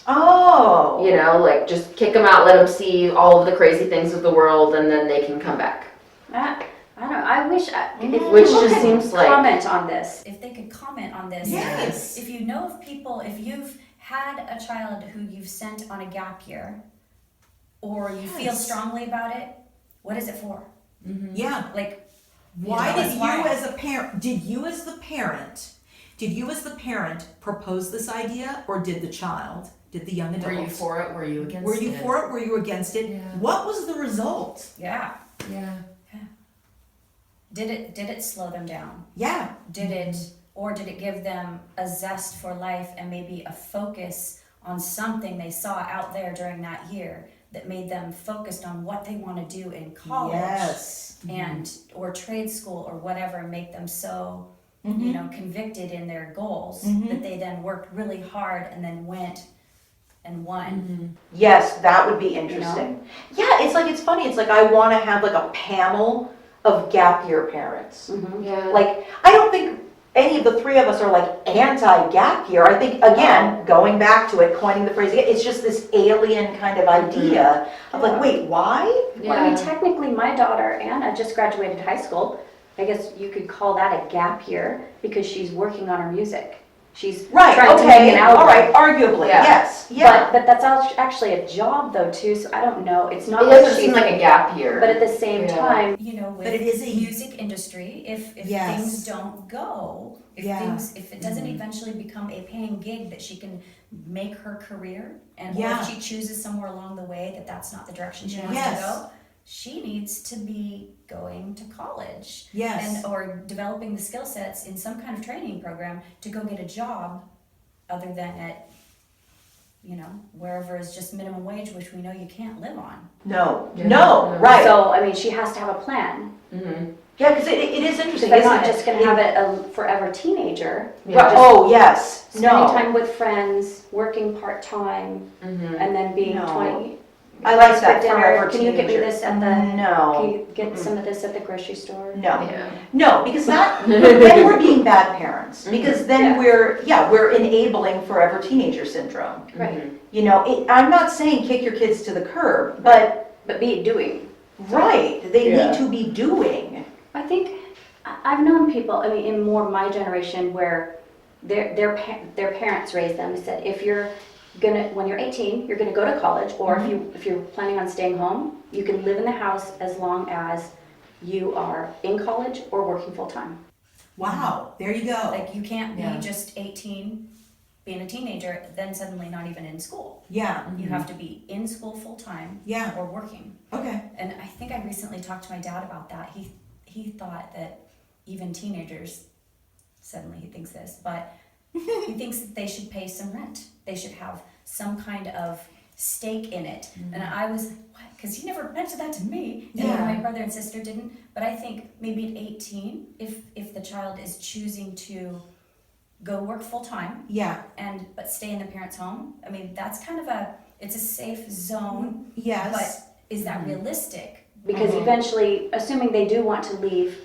Oh. You know, like just kick them out, let them see all of the crazy things of the world, and then they can come back. I don't know, I wish, if Which people just could seems like- comment on this. If they could comment on this. Yes. If you know of people, if you've had a child who you've sent on a gap year, or you feel Yes. strongly about it, what is it for? Yeah. Like, Why tell us did you why. as a parent, did you as the parent propose this idea, or did the child, did the young adult? Were you for it? Were you against it? Were you for it? Were you against it? Yeah. What was the result? yeah, Yeah. did it slow them down? Yeah. Did it, or did it give them a zest for life and maybe a focus on something they saw out there during that year that made them focused on what they want to do in college? Yes. And or trade school or whatever, and make them so convicted in their goals that they then worked really hard and then went and won. Yes, that would be interesting. Yeah, it's funny. It's like I want to have like a panel of gap year parents. Yeah. Like, I don't think any of the three of us are like anti-gap year. I think, again, going back to it, coining the phrase, it's just this alien kind of idea of like, wait, why? Well, I mean, technically, my daughter, Anna, just graduated high school. I guess you could call that a gap year because she's working on her music. She's Right, trying to make okay, an album. all right, arguably, Yeah. yes, yeah. But that's actually a job though too, so I don't know. It's not It like doesn't seem she's, like a gap year. but at the same Yeah. time, You know, with But it is the a- music industry, if Yes. things don't go, if Yeah. it doesn't eventually become a paying gig that she can make her career, and or Yeah. if she chooses somewhere along the way that that's not the direction she wants Yes. to go, she needs to be going to college Yes. and or developing the skill sets in some kind of training program to go get a job other than at wherever is just minimum wage, which we know you can't live on. No, Yeah. no, No. right. so I mean, she has to have a plan. Mhm. Yeah, because it is Because interesting, they're isn't not it? just going to have it a forever teenager. Right, oh, yes, Spending no. time with friends, working part time, Mhm. and then being No. 20. I like for that dinner. forever Can you get me teenager. this at the? Can No, you get some of this at the grocery store? no, Yeah. no, because then we're being bad parents. Because then Yeah. we're enabling forever teenager syndrome. Right. You know, I'm not saying kick your kids to the curb, but, But be doing. right, they Yeah. need to be doing. I think I've known people. I mean, in more my generation, where their parents raised them and said, if you're when you're 18, you're gonna go to college, or if you're planning on staying home, you can live in the house as long as you are in college or working full-time. Wow, there you go. Like you can't be Yeah. just 18, being a teenager, then suddenly not even in school. Yeah, You have to be in school full-time yeah, or working. okay. And I think I recently talked to my dad about that. He thought that even teenagers, suddenly he thinks this, but he thinks that they should pay some rent. They should have some kind of stake in it. And I was, what? Because he never mentioned that to me. And Yeah. my brother and sister didn't. But I think maybe at 18, if the child is choosing to go work full time Yeah, but stay in the parent's home, I mean that's kind of it's a safe zone. yes. But is that realistic? Because eventually, assuming they do want to leave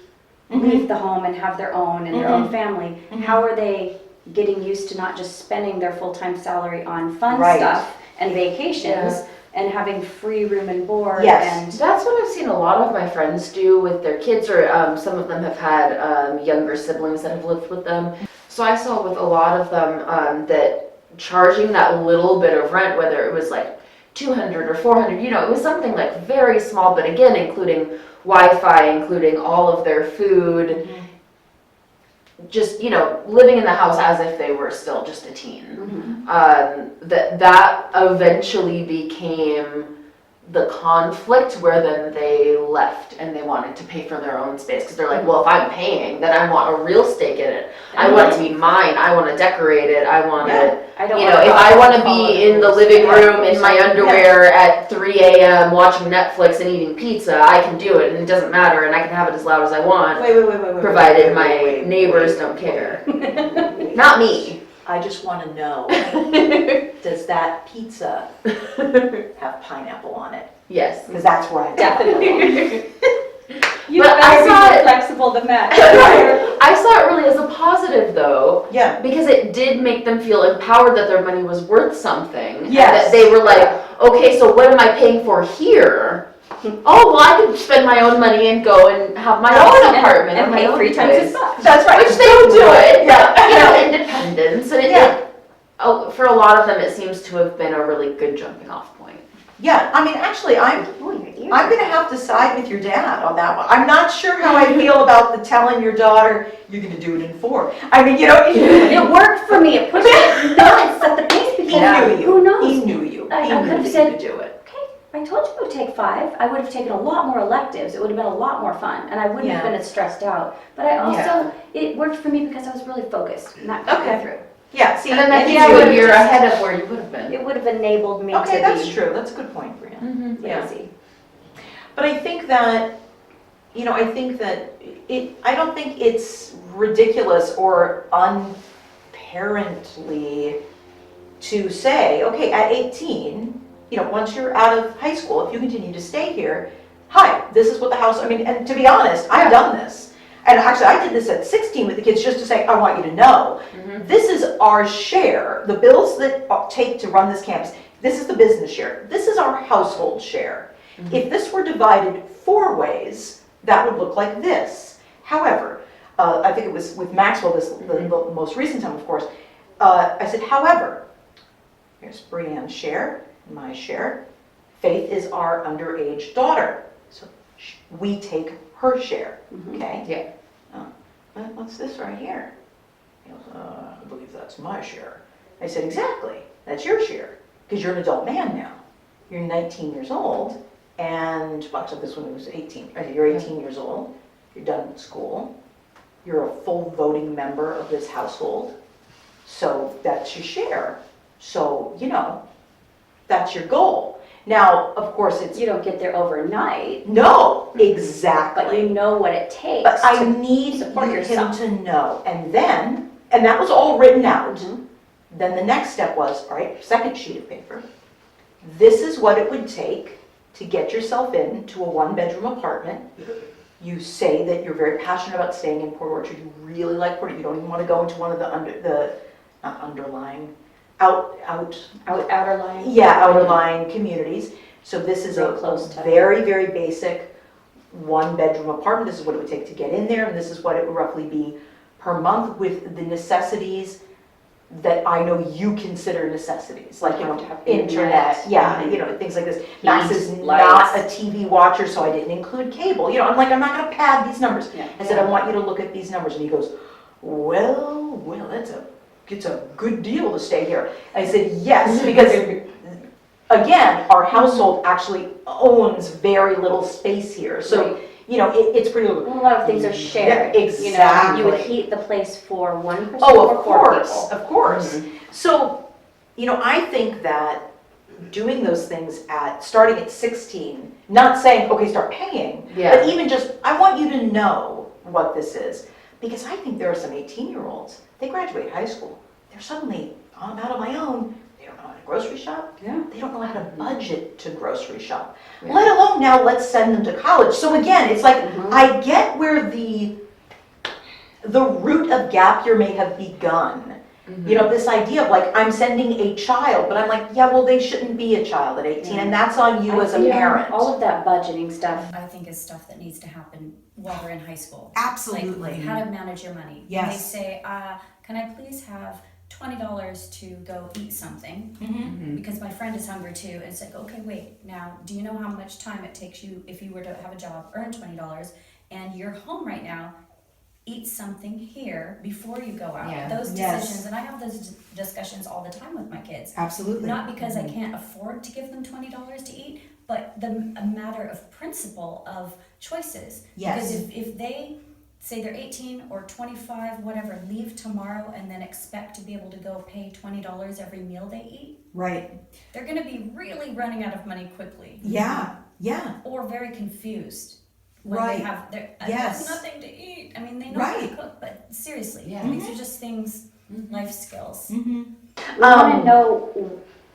the home and have their own and their own family, how are they getting used to not just spending their full-time salary on fun Right. stuff and vacations and having free room and board? Yes. And That's what I've seen a lot of my friends do with their kids, or some of them have had younger siblings that have lived with them. So I saw with a lot of them that charging that little bit of rent, whether it was like 200 or 400, it was something like very small, but again, including Wi-Fi, including all of their food, just, living in the house as if they were still just a teen. That eventually became the conflict where then they left and they wanted to pay for their own space because they're like, well, if I'm paying, then I want a real stake in it. I want it to be mine. I want to decorate it. I want it. I don't If wanna I want to follow be in the rules. living room in my underwear at 3 a.m. watching Netflix and eating pizza, I can do it and it doesn't matter and I can have it as loud as I want, Wait. provided my neighbors don't care. Not me. I just want to know, does that pizza have pineapple on it? Yes. Because that's where I Definitely. You But I better be saw more it- flexible than that. I saw it really as a positive though, Yeah. because it did make them feel empowered that their money was worth something. and Yes. That they were like, okay, so what am I paying for here? Oh, well, I could spend my own money and go and have my own apartment and or my pay own 3 times place. as much. That's right. Which they do it, Yeah. independence. And Yeah. for a lot of them, it seems to have been a really good jumping off point. Yeah, I mean, actually, I'm gonna have to side with your dad on that one. I'm not sure how I feel about the telling your daughter, you're gonna do it in 4. I mean, It worked for me. It pushed it nuts at the pace he because knew you. who knows? He knew you. I He could knew have that said- you could do it. I told you I would take 5. I would have taken a lot more electives. It would have been a lot more fun, and I wouldn't have Yeah. been as stressed out. But I also, it worked for me because I was really focused, and that got me Okay. through. Yeah, see, And then that and gives yeah, I you a would've year just- ahead of where you would have been. It would have enabled me to okay, be that's true. That's a good point, Brianna. Yeah. lazy. But I think that, I don't think it's ridiculous or unparently to say, okay, at 18, once you're out of high school, if you continue to stay here, hi, this is what the house, and to be honest, I've done this. And actually, I did this at 16 with the kids just to say, I want you to know, this is our share. The bills that take to run this campus, this is the business share. This is our household share. If this were divided 4 ways, that would look like this. However, I think it was with Maxwell, the most recent time, of course, I said, however, here's Brianne's share, my share. Faith is our underage daughter. So we take her share, okay? Yeah. What's this right here? He goes, I believe that's my share. I said, exactly, that's your share, because you're an adult man now. You're 19 years old, and, well, except this one was 18. I said, you're 18 years old, you're done with school, you're a full voting member of this household, so that's your share. So, that's your goal. Now, of course, it's, You don't get there overnight, no, exactly. but you know what it takes. But I to need support him yourself. to know. And that was all written out. Mhm. Then the next step was, all right, second sheet of paper. This is what it would take to get yourself into a 1-bedroom apartment. You say that you're very passionate about staying in Port Orchard. You really like Port Orchard. You don't even want to go into one of the outerlying communities. So this is Real a close to- very, very basic 1-bedroom apartment. This is what it would take to get in there, and this is what it would roughly be per month with the necessities that I know you consider necessities, like, you know, Have internet, internet. yeah, you know, things like this. Max is lights. not a TV watcher, so I didn't include cable. You know, I'm like, I'm not gonna pad these numbers. Yeah. I said, I want you to look at these numbers, and he goes, well, it's a good deal to stay here. I said, yes, because again, our household actually owns very little space here, so, you know, it's pretty. Well, a lot of things are shared. Yeah, You know, you would exactly. heat the place for one person Oh, or of four course, people. of course. So, you know, I think that doing those things starting at 16, not saying, okay, start paying, Yeah. but even just, I want you to know what this is. Because I think there are some 18-year-olds, they graduate high school, they're suddenly, I'm out on my own, they don't know how to grocery shop, Yeah. they don't know how to budget to grocery shop, Yeah. let alone now let's send them to college. So again, it's like, Mhm. I get where the root of gap year may have begun. You know, this idea of like, I'm sending a child, but I'm like, yeah, well, they shouldn't be a child at 18, and that's on you I as a think parent. all of that budgeting stuff. I think is stuff that needs to happen while we're in high school. Absolutely. Like how to manage your money. Yes. When they say, can I please have $20 to go eat something? Because my friend is hungry too. And it's like, okay, wait, now, do you know how much time it takes you if you were to have a job, earn $20, and you're home right now, eat something here before you go out. Yeah. Those Yes. decisions, and I have those discussions all the time with my kids. Absolutely. Not because I can't afford to give them $20 to eat, but a matter of principle of choices. Yes. Because if they say they're 18 or 25, whatever, leave tomorrow and then expect to be able to go pay $20 every meal they eat, Right. they're going to be really running out of money quickly. Yeah. Yeah. Or very confused. When Right. they have Yes. nothing to eat. I mean, they know how Right. to cook, but seriously, Yeah. these are just things, life skills. We want Um, to know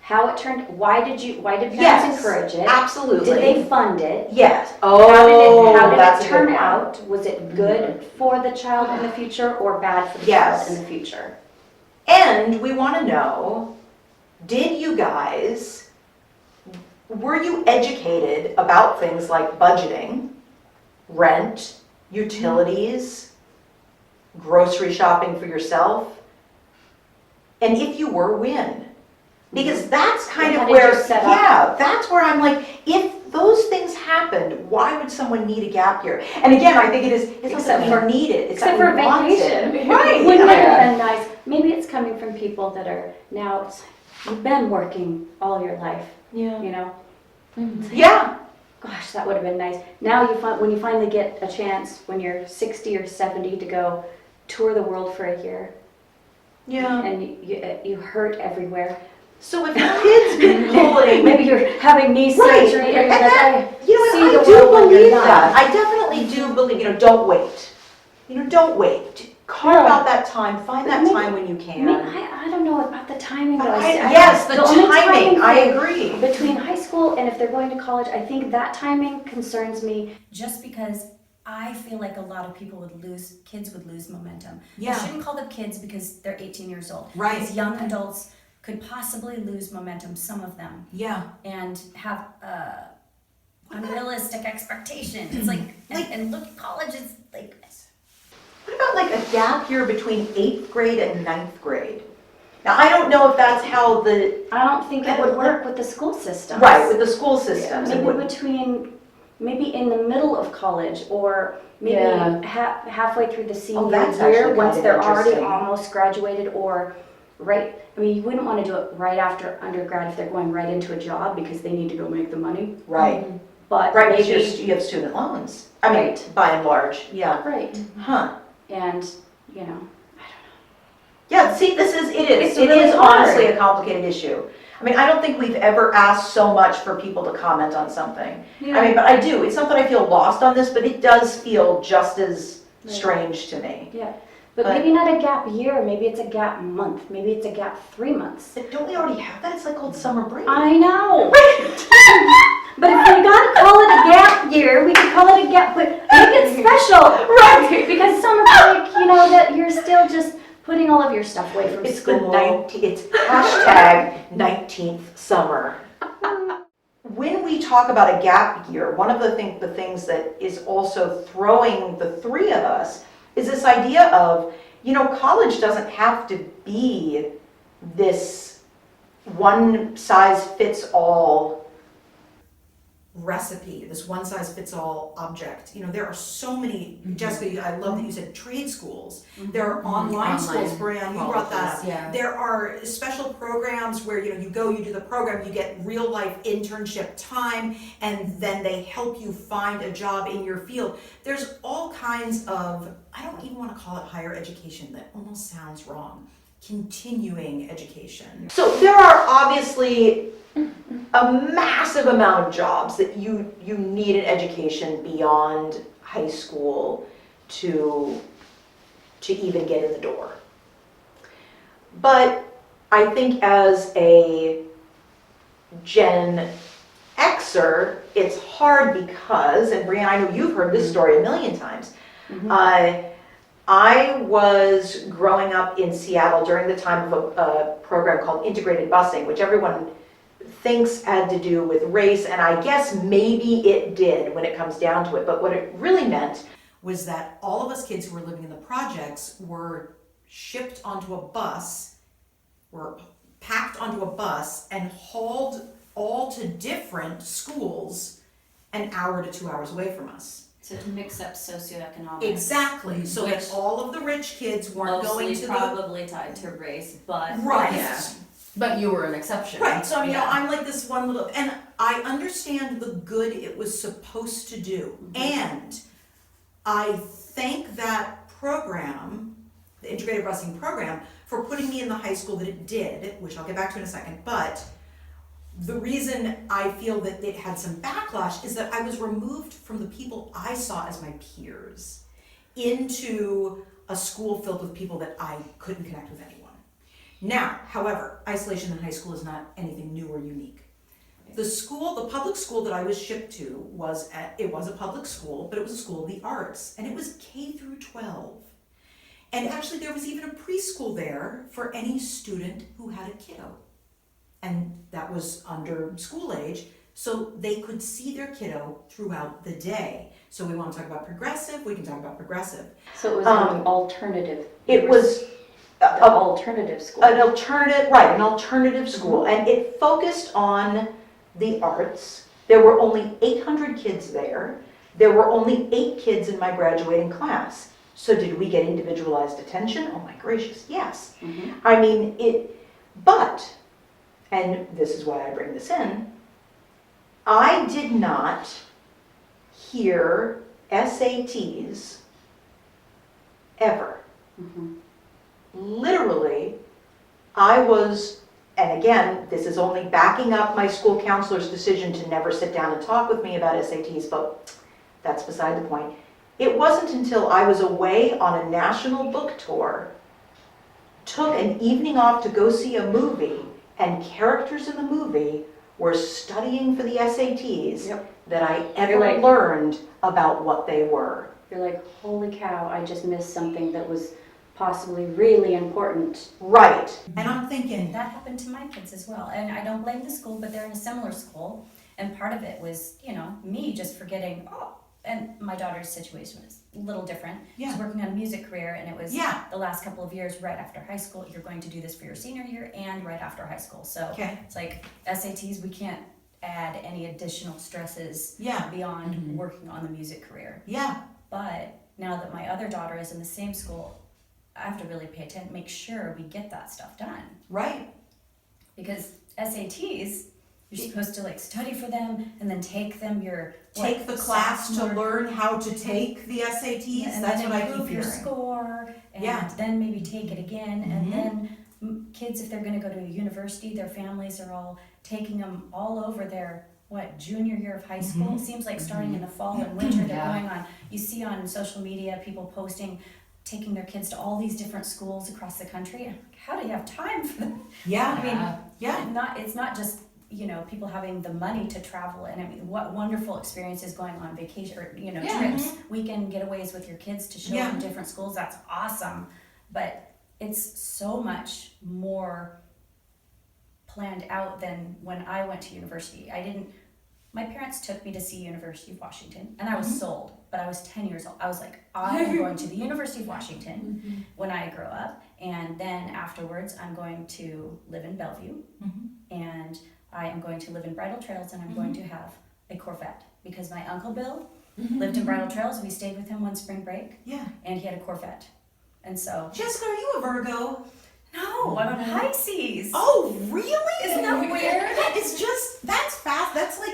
how it turned. Why did parents Yes, encourage it? absolutely. Did they fund it? Yes. How Oh, did that's it a turn good one. out? Was it good for the child in the future or bad for the Yes. child in the future? And we want to know, did you guys, were you educated about things like budgeting, rent, utilities, grocery shopping for yourself? And if you were, when? Because that's kind How of did where, you set up? yeah, that's where I'm like, if those things happened, why would someone need a gap year? And again, I think it's not Except that we for- need it, it's Except that for we want vacation. it. Right. Wouldn't it yeah. have been nice? Maybe it's coming from people that are now, it's like, you've been working all your life, Yeah. you know? Yeah. Gosh, that would have been nice. Now when you finally get a chance when you're 60 or 70 to go tour the world for a year Yeah. and you hurt everywhere. So if your kid's been pulling, Maybe you're having knee Right. surgery and And you're that, like, you know see what, I the do world when you're believe done. that. I definitely do believe, don't wait. Don't wait. Carve No. out that time, find that Maybe- time when you can. I don't know about the timing But though. yes, the only timing, I thing agree. between high school and if they're going to college, I think that timing concerns me. Just because I feel like a lot of kids would lose momentum. Yeah. You shouldn't call them kids because they're 18 years old. Right. These young adults could possibly lose momentum, some of them, Yeah. and have unrealistic expectations. It's like, and look, college is like, What about like a gap year between 8th grade and 9th grade? Now, I don't know if that's how I don't think it would work with the school systems. right, with the school systems. it Maybe wouldn't. maybe in the middle of college or maybe Yeah. halfway through the senior that's year actually once kind of they're already interesting. almost graduated or right. I mean, you wouldn't want to do it right after undergrad if they're going right into a job because they need to go make the money. Right, But right, because maybe you have student loans. I mean, Right. by and large, yeah. right. Huh. And you know, Yeah, see, it It's is really hard. honestly a complicated issue. I mean, I don't think we've ever asked so much for people to comment on something. I mean, but I do, it's not that I feel lost on this, but it does feel just as Right. strange to me. yeah. But But- maybe not a gap year. Maybe it's a gap month. Maybe it's a gap 3 months. But don't we already have that? It's like called summer break. I know. But if we gotta call it a gap year, we could call it a gap, but make it special. Right. Because summer break, that you're still just putting all of your stuff away from It's the school. it's hashtag 19th summer. When we talk about a gap year, one of the things that is also throwing the three of us is this idea of, college doesn't have to be this one size fits all. Recipe, this one size fits all object. You know, there are so many, Jessica, I love that you said trade schools. There are online schools, Brianne, you brought that up. colleges, yeah. There are special programs where, you know, you go, you do the program, you get real life internship time, and then they help you find a job in your field. There's all kinds of, I don't even want to call it higher education, that almost sounds wrong. Continuing education. So there are obviously a massive amount of jobs that you need an education beyond high school to even get in the door. But I think as a Gen Xer, it's hard because, and Brianne, I know you've heard this story a million times. I was growing up in Seattle during the time of a program called integrated busing, which everyone thinks had to do with race, and I guess maybe it did when it comes down to it, but what it really meant was that all of us kids who were living in the projects were shipped onto a bus, were packed onto a bus and hauled all to different schools an hour to 2 hours away from us. So to mix up socioeconomic. Exactly, so that Which all of the rich kids weren't going Mostly to probably tied to race, but. Right. Yeah. But you were an exception. Right, so you know, Yeah. I'm like this one little, and I understand the good it was supposed to do. And I thank that program, the integrated busing program, for putting me in the high school that it did, which I'll get back to in a second. But the reason I feel that it had some backlash is that I was removed from the people I saw as my peers into a school filled with people that I couldn't connect with anyone. Now, however, isolation in high school is not anything new or unique. The school, the public school that I was shipped to it was a public school, but it was a school of the arts, and it was K through 12. And actually there was even a preschool there for any student who had a kiddo. And that was under school age, so they could see their kiddo throughout the day. So we want to talk about progressive, we can talk about progressive. So it was an alternative. it was An alternative school. an alternative school, and it focused on the arts. There were only 800 kids there. There were only 8 kids in my graduating class. So did we get individualized attention? Oh my gracious, yes. I mean, but, and this is why I bring this in, I did not hear SATs ever. Literally, I was, and again, this is only backing up my school counselor's decision to never sit down and talk with me about SATs, but that's beside the point. It wasn't until I was away on a national book tour, took an evening off to go see a movie, and characters in the movie were studying for the SATs that I ever learned about what they were. You're like, holy cow, I just missed something that was possibly really important. Right. And I'm thinking, That happened to my kids as well, and I don't blame the school, but they're in a similar school, and part of it was, you know, me just forgetting, and my daughter's situation was a little different. Yeah. She's working on a music career, and it was Yeah. the last couple of years right after high school. You're going to do this for your senior year and right after high school. So Okay. it's like SATs, we can't add any additional stresses Yeah. beyond working on the music career. yeah, But now that my other daughter is in the same school, I have to really pay attention, make sure we get that stuff done. right. Because SATs, you're supposed to like study for them and then take them Take the class to sophomore- learn how to take the SATs. and That's then what I keep improve your hearing. score, and Yeah. then maybe take it again, Mhm. and then kids, if they're going to go to a university, their families are all taking them all over their junior year of high school. It seems like starting in the fall and winter, they're Yeah. going on. You see on social media people posting, taking their kids to all these different schools across the country. I'm like, how do you have time for that? Yeah, I mean, yeah. it's not just, you know, people having the money to travel, and I mean, what wonderful experiences going on vacation or, you know, Yeah. trips, weekend getaways with your kids to show Yeah. them different schools. That's awesome. But it's so much more planned out than when I went to university. My parents took me to see University of Washington, and I was sold, but I was 10 years old. I was like, I am going to the University of Washington when I grow up, and then afterwards I'm going to live in Bellevue, and I am going to live in Bridal Trails, and I'm going to have a Corvette, because my Uncle Bill lived in Bridal Trails. We stayed with him one spring break, Yeah. and he had a Corvette. And so, Jessica, are you a Virgo? no, I'm a Pisces. Oh, really? Isn't that weird? It's just, that's fast.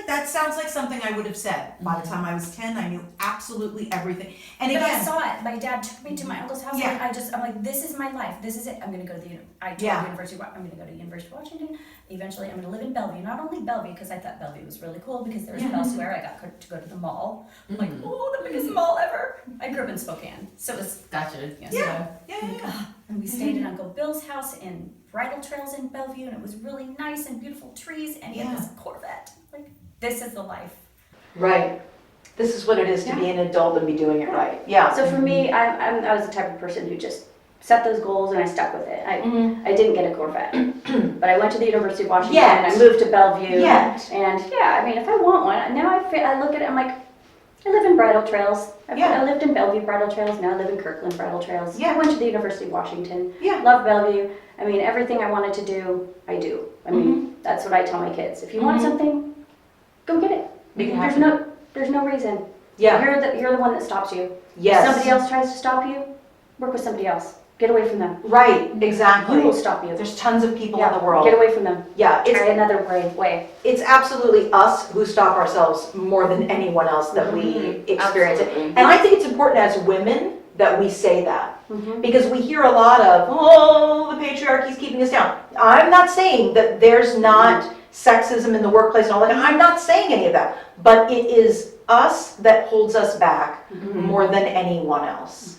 That sounds like something I would have said. By the time I was 10, I knew absolutely everything. And But I again, saw it. My dad took me to my uncle's house. Yeah. And I'm like, this is my life. This is it. I'm gonna go to the. I told Yeah. University. I'm gonna go to University of Washington. Eventually, I'm gonna live in Bellevue. Not only Bellevue, because I thought Bellevue was really cool because there was Belle Square. I got to go to the mall. I'm like, oh, the biggest mall ever. I grew up in Spokane, so it was. Gotcha. Yeah. yeah. And we stayed at Uncle Bill's house in Bridal Trails in Bellevue, and it was really nice and beautiful trees. And he had this Corvette. Like, this is the life. Right. This is what it is to be an adult and be doing it right. Yeah. So for me, I was the type of person who just set those goals and I stuck with it. I didn't get a Corvette, but I went to the University of Washington and I moved to Bellevue. Yet. And yeah, I mean, if I want one, now I look at it, I'm like, I live in Bridal Trails. I lived in Bellevue Bridal Trails, now I live in Kirkland Bridal Trails. Yeah. I went to the University of Washington. Yeah. Love Bellevue. I mean, everything I wanted to do, I do. I mean, that's what I tell my kids. If you want something, go get it. Make it happen. There's no reason. Yeah. You're the one that stops you. Yes. If somebody else tries to stop you, work with somebody else. Get away from them. Right, exactly. You will stop you. There's tons of people in the world. Get away from them. Yeah, Try another way. it's absolutely us who stop ourselves more than anyone else that we experience it. Absolutely. And I think it's important as women that we say that. Mhm. Because we hear a lot of, oh, the patriarchy's keeping us down. I'm not saying that there's not sexism in the workplace and all that. I'm not saying any of that. But it is us that holds us back more than anyone else.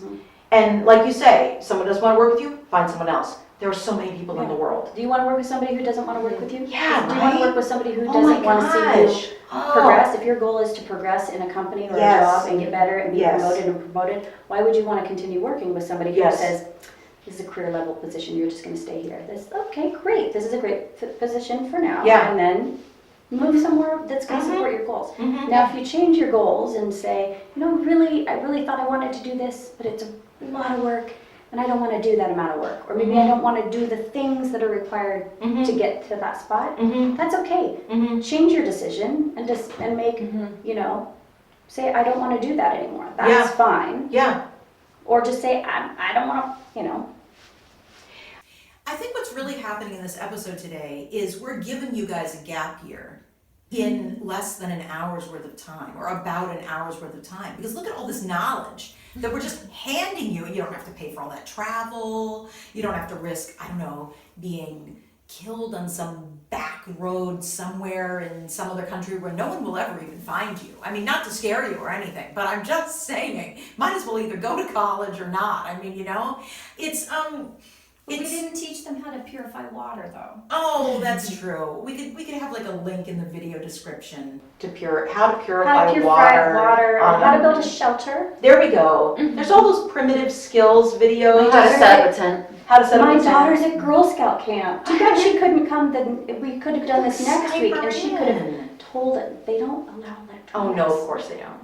And like you say, someone doesn't want to work with you, find someone else. There are so many people in the world. Do you want to work with somebody who doesn't want to work with you? Yeah, Do you want to right? work with somebody who Oh doesn't my want to see you gosh. Oh. progress? If your goal is to progress in a company or Yes. a job and get better and be Yes. promoted, why would you want to continue working with somebody who Yes. says, this is a career level position, you're just going to stay here? Okay, great. This is a great position for now. Yeah. And then move somewhere that's going to support your goals. Now, if you change your goals and say, I really thought I wanted to do this, but it's a lot of work, and I don't want to do that amount of work. Or maybe I don't want to do the things that are required to get to that spot. That's okay. Change your decision and make, say, I don't want to do that anymore. That's fine. Yeah. Or just say, I don't want to, I think what's really happening in this episode today is we're giving you guys a gap year in less than an hour's worth of time, or about an hour's worth of time. Because look at all this knowledge that we're just handing you, and you don't have to pay for all that travel. You don't have to risk, I don't know, being killed on some back road somewhere in some other country where no one will ever even find you. I mean, not to scare you or anything, but I'm just saying, might as well either go to college or not. I mean, it's We didn't teach them how to purify water, though. Oh, that's true. We could have like a link in the video description. How to purify, how to purify water, how to build a shelter. There we go. There's all those primitive skills videos. How to set up a tent. How to set up My a tent. daughter's at Girl Scout camp. Too bad she couldn't come, then we could have done this next Skype week, her and she could have in. told it. They don't allow electronics. Oh, no, of course they don't.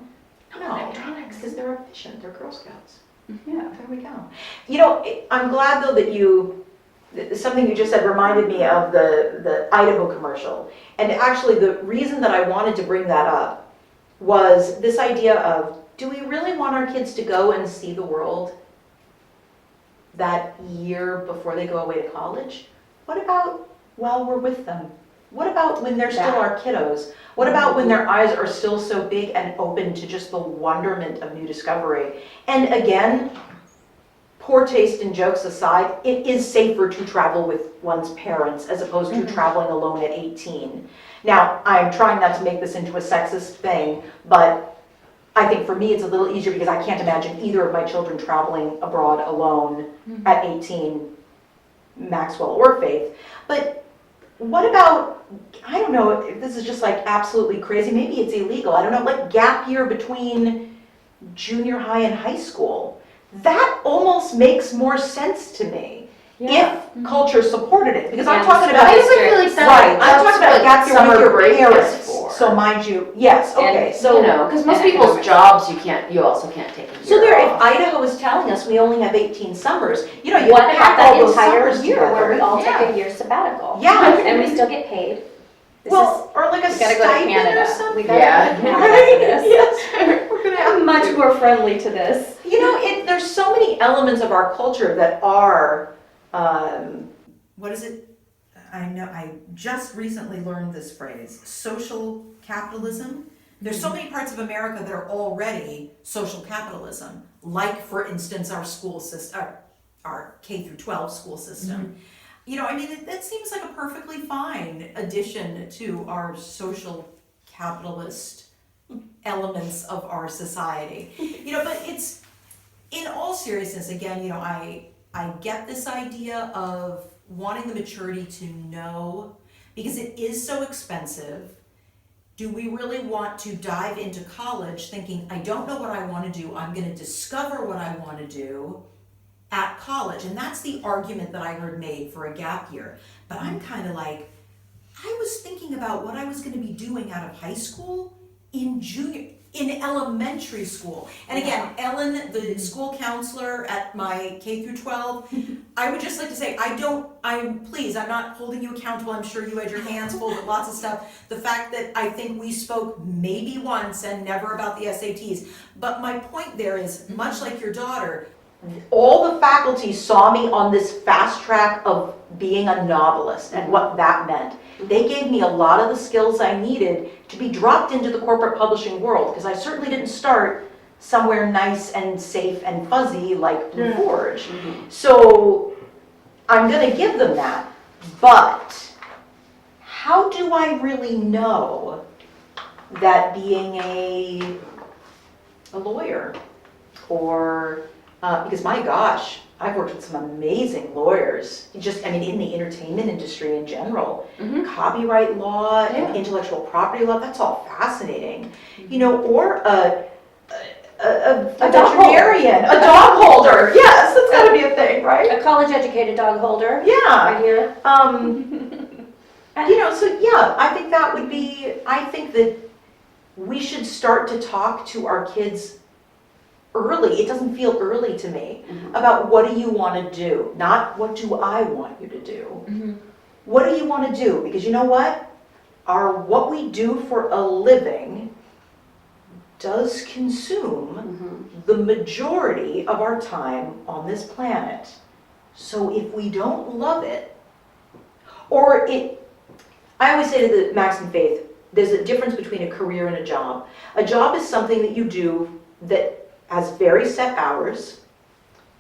No, electronics. because they're efficient. They're Girl Scouts. Yeah. There we go. I'm glad though that something you just said reminded me of the Idaho commercial. And actually the reason that I wanted to bring that up was this idea of, do we really want our kids to go and see the world that year before they go away to college? What about while we're with them? What about when they're still our kiddos? What about when their eyes are still so big and open to just the wonderment of new discovery? And again, poor taste in jokes aside, it is safer to travel with one's parents as opposed to traveling alone at 18. Now, I'm trying not to make this into a sexist thing, but I think for me it's a little easier because I can't imagine either of my children traveling abroad alone at 18, Maxwell or Faith. But what about, I don't know if this is just like absolutely crazy, maybe it's illegal, I don't know, like gap year between junior high and high school. That almost makes more sense to me if culture supported it, because I'm talking about I feel like right. I'm talking about gap year with your break parents. is for. So mind you, yes, okay, And, so. you know, because most and people's economics. jobs, you also can't take a year So there, if off. Idaho is telling us we only have 18 summers, you know, you What about pack that all those entire summers year where we together. all Yeah. take a year sabbatical? Yeah. And we still get paid? This Well, or like a is, we gotta go to stipend or Canada. something. We gotta Yeah. go to Canada for this. Yes, we're gonna have I'm much more friendly to this. You know, there's so many elements of our culture that are, What is it? I know, I just recently learned this phrase, social capitalism. There's so many parts of America that are already social capitalism, like for instance, our school system, our K through 12 school system. You know, I mean, that seems like a perfectly fine addition to our social capitalist elements of our society. You know, but it's, in all seriousness, again, you know, I get this idea of wanting the maturity to know, because it is so expensive. Do we really want to dive into college thinking, I don't know what I want to do, I'm going to discover what I want to do at college? And that's the argument that I heard made for a gap year. But I'm kind of like, I was thinking about what I was going to be doing out of high school in elementary school. And again, Ellen, the school counselor at my K through 12, I would just like to say, I'm not holding you accountable. I'm sure you had your hands full with lots of stuff. The fact that I think we spoke maybe once and never about the SATs. But my point there is, much like your daughter, all the faculty saw me on this fast track of being a novelist and what that meant. They gave me a lot of the skills I needed to be dropped into the corporate publishing world, because I certainly didn't start somewhere nice and safe and fuzzy like Blue Forge. So I'm going to give them that. But how do I really know that being a lawyer or because my gosh, I've worked with some amazing lawyers, just, I mean, in the entertainment industry in general. Copyright law and intellectual property law, that's all fascinating. You know, or a dog veterinarian, a dog holder, yes, that's gotta be a thing, right? A college-educated dog holder, Yeah, right here. you know, so yeah, I think that would be, I think that we should start to talk to our kids early, it doesn't feel early to me, about what do you want to do, not what do I want you to do. What do you want to do? Because you know what? What we do for a living does consume the majority of our time on this planet. So if we don't love it, I always say to the Max and Faith, there's a difference between a career and a job. A job is something that you do that has very set hours,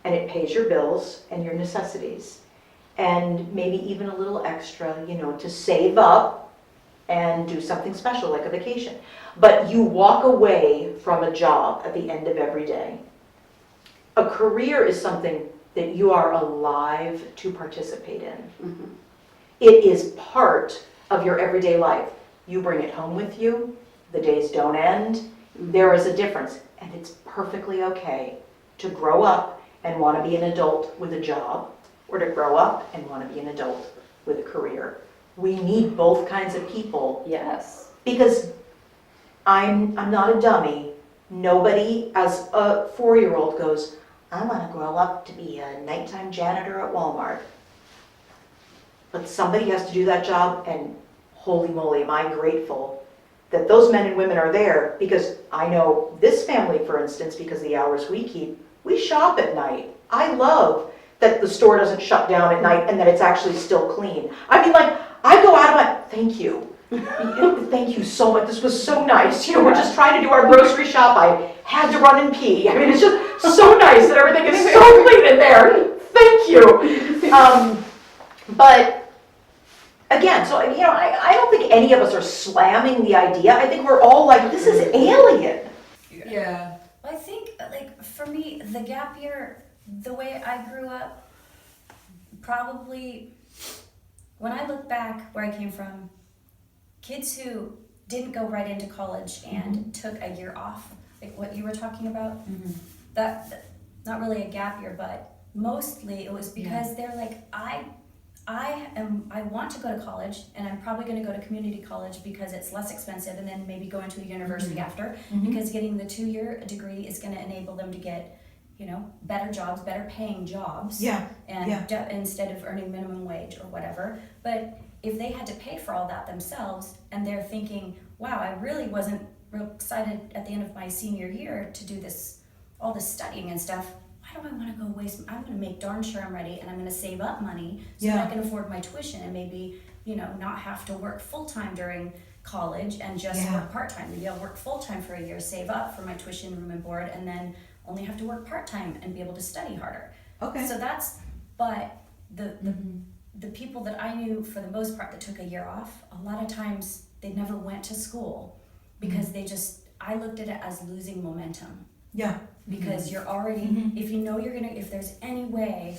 and it pays your bills and your necessities, and maybe even a little extra, you know, to save up and do something special like a vacation. But you walk away from a job at the end of every day. A career is something that you are alive to participate in. It is part of your everyday life. You bring it home with you, the days don't end, there is a difference. And it's perfectly okay to grow up and want to be an adult with a job, or to grow up and want to be an adult with a career. We need both kinds of people. Yes. Because I'm not a dummy. Nobody as a 4-year-old goes, I want to grow up to be a nighttime janitor at Walmart. But somebody has to do that job, and holy moly, am I grateful that those men and women are there, because I know this family, for instance, because the hours we keep, we shop at night. I love that the store doesn't shut down at night and that it's actually still clean. I mean, like, I go out of my, thank you. Thank you so much, this was so nice. You know, we're just trying to do our grocery shop, I had to run and pee. I mean, it's just so nice that everything is so clean in there. Thank you. But again, so, you know, I don't think any of us are slamming the idea. I think we're all like, this is alien. Yeah. I think, like, for me, the gap year, the way I grew up, probably, when I look back where I came from, kids who didn't go right into college and took a year off, like what you were talking about, that not really a gap year, but mostly it was because they're like, I want to go to college, and I'm probably gonna go to community college because it's less expensive, and then maybe go into a university after, because getting the 2-year degree is gonna enable them to get, you know, better jobs, better paying jobs. Yeah, And yeah. instead of earning minimum wage or whatever. But if they had to pay for all that themselves, and they're thinking, wow, I really wasn't real excited at the end of my senior year to do this, all this studying and stuff, why do I want to go waste? I'm going to make darn sure I'm ready, and I'm going to save up money so that I can afford my tuition, and maybe, you know, not have to work full time during college and just work part time. Maybe I'll work full time for a year, save up for my tuition, room and board, and then only have to work part time and be able to study harder. Okay. So that's, but the people that I knew for the most part that took a year off, a lot of times they never went to school because they just, I looked at it as losing momentum. Yeah. Because you're already, if you know you're gonna, if there's any way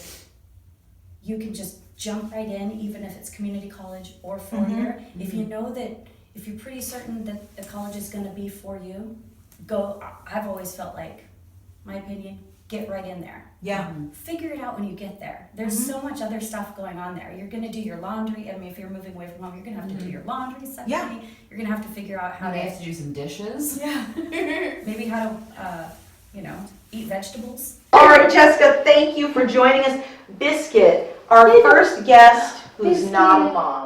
you can just jump right in, even if it's community college or 4-year, if you know that, if you're pretty certain that the college is gonna be for you, go. I've always felt like, my opinion, get right in there. Yeah. Figure it out when you get there. There's so much other stuff going on there. You're gonna do your laundry. I mean, if you're moving away from home, you're gonna have to do your laundry separately. Yeah. You're gonna have to figure out how How do you to, have to do some dishes? yeah, maybe how to, you know, eat vegetables. All right, Jessica, thank you for joining us. Biscuit, our first guest who's not a mom.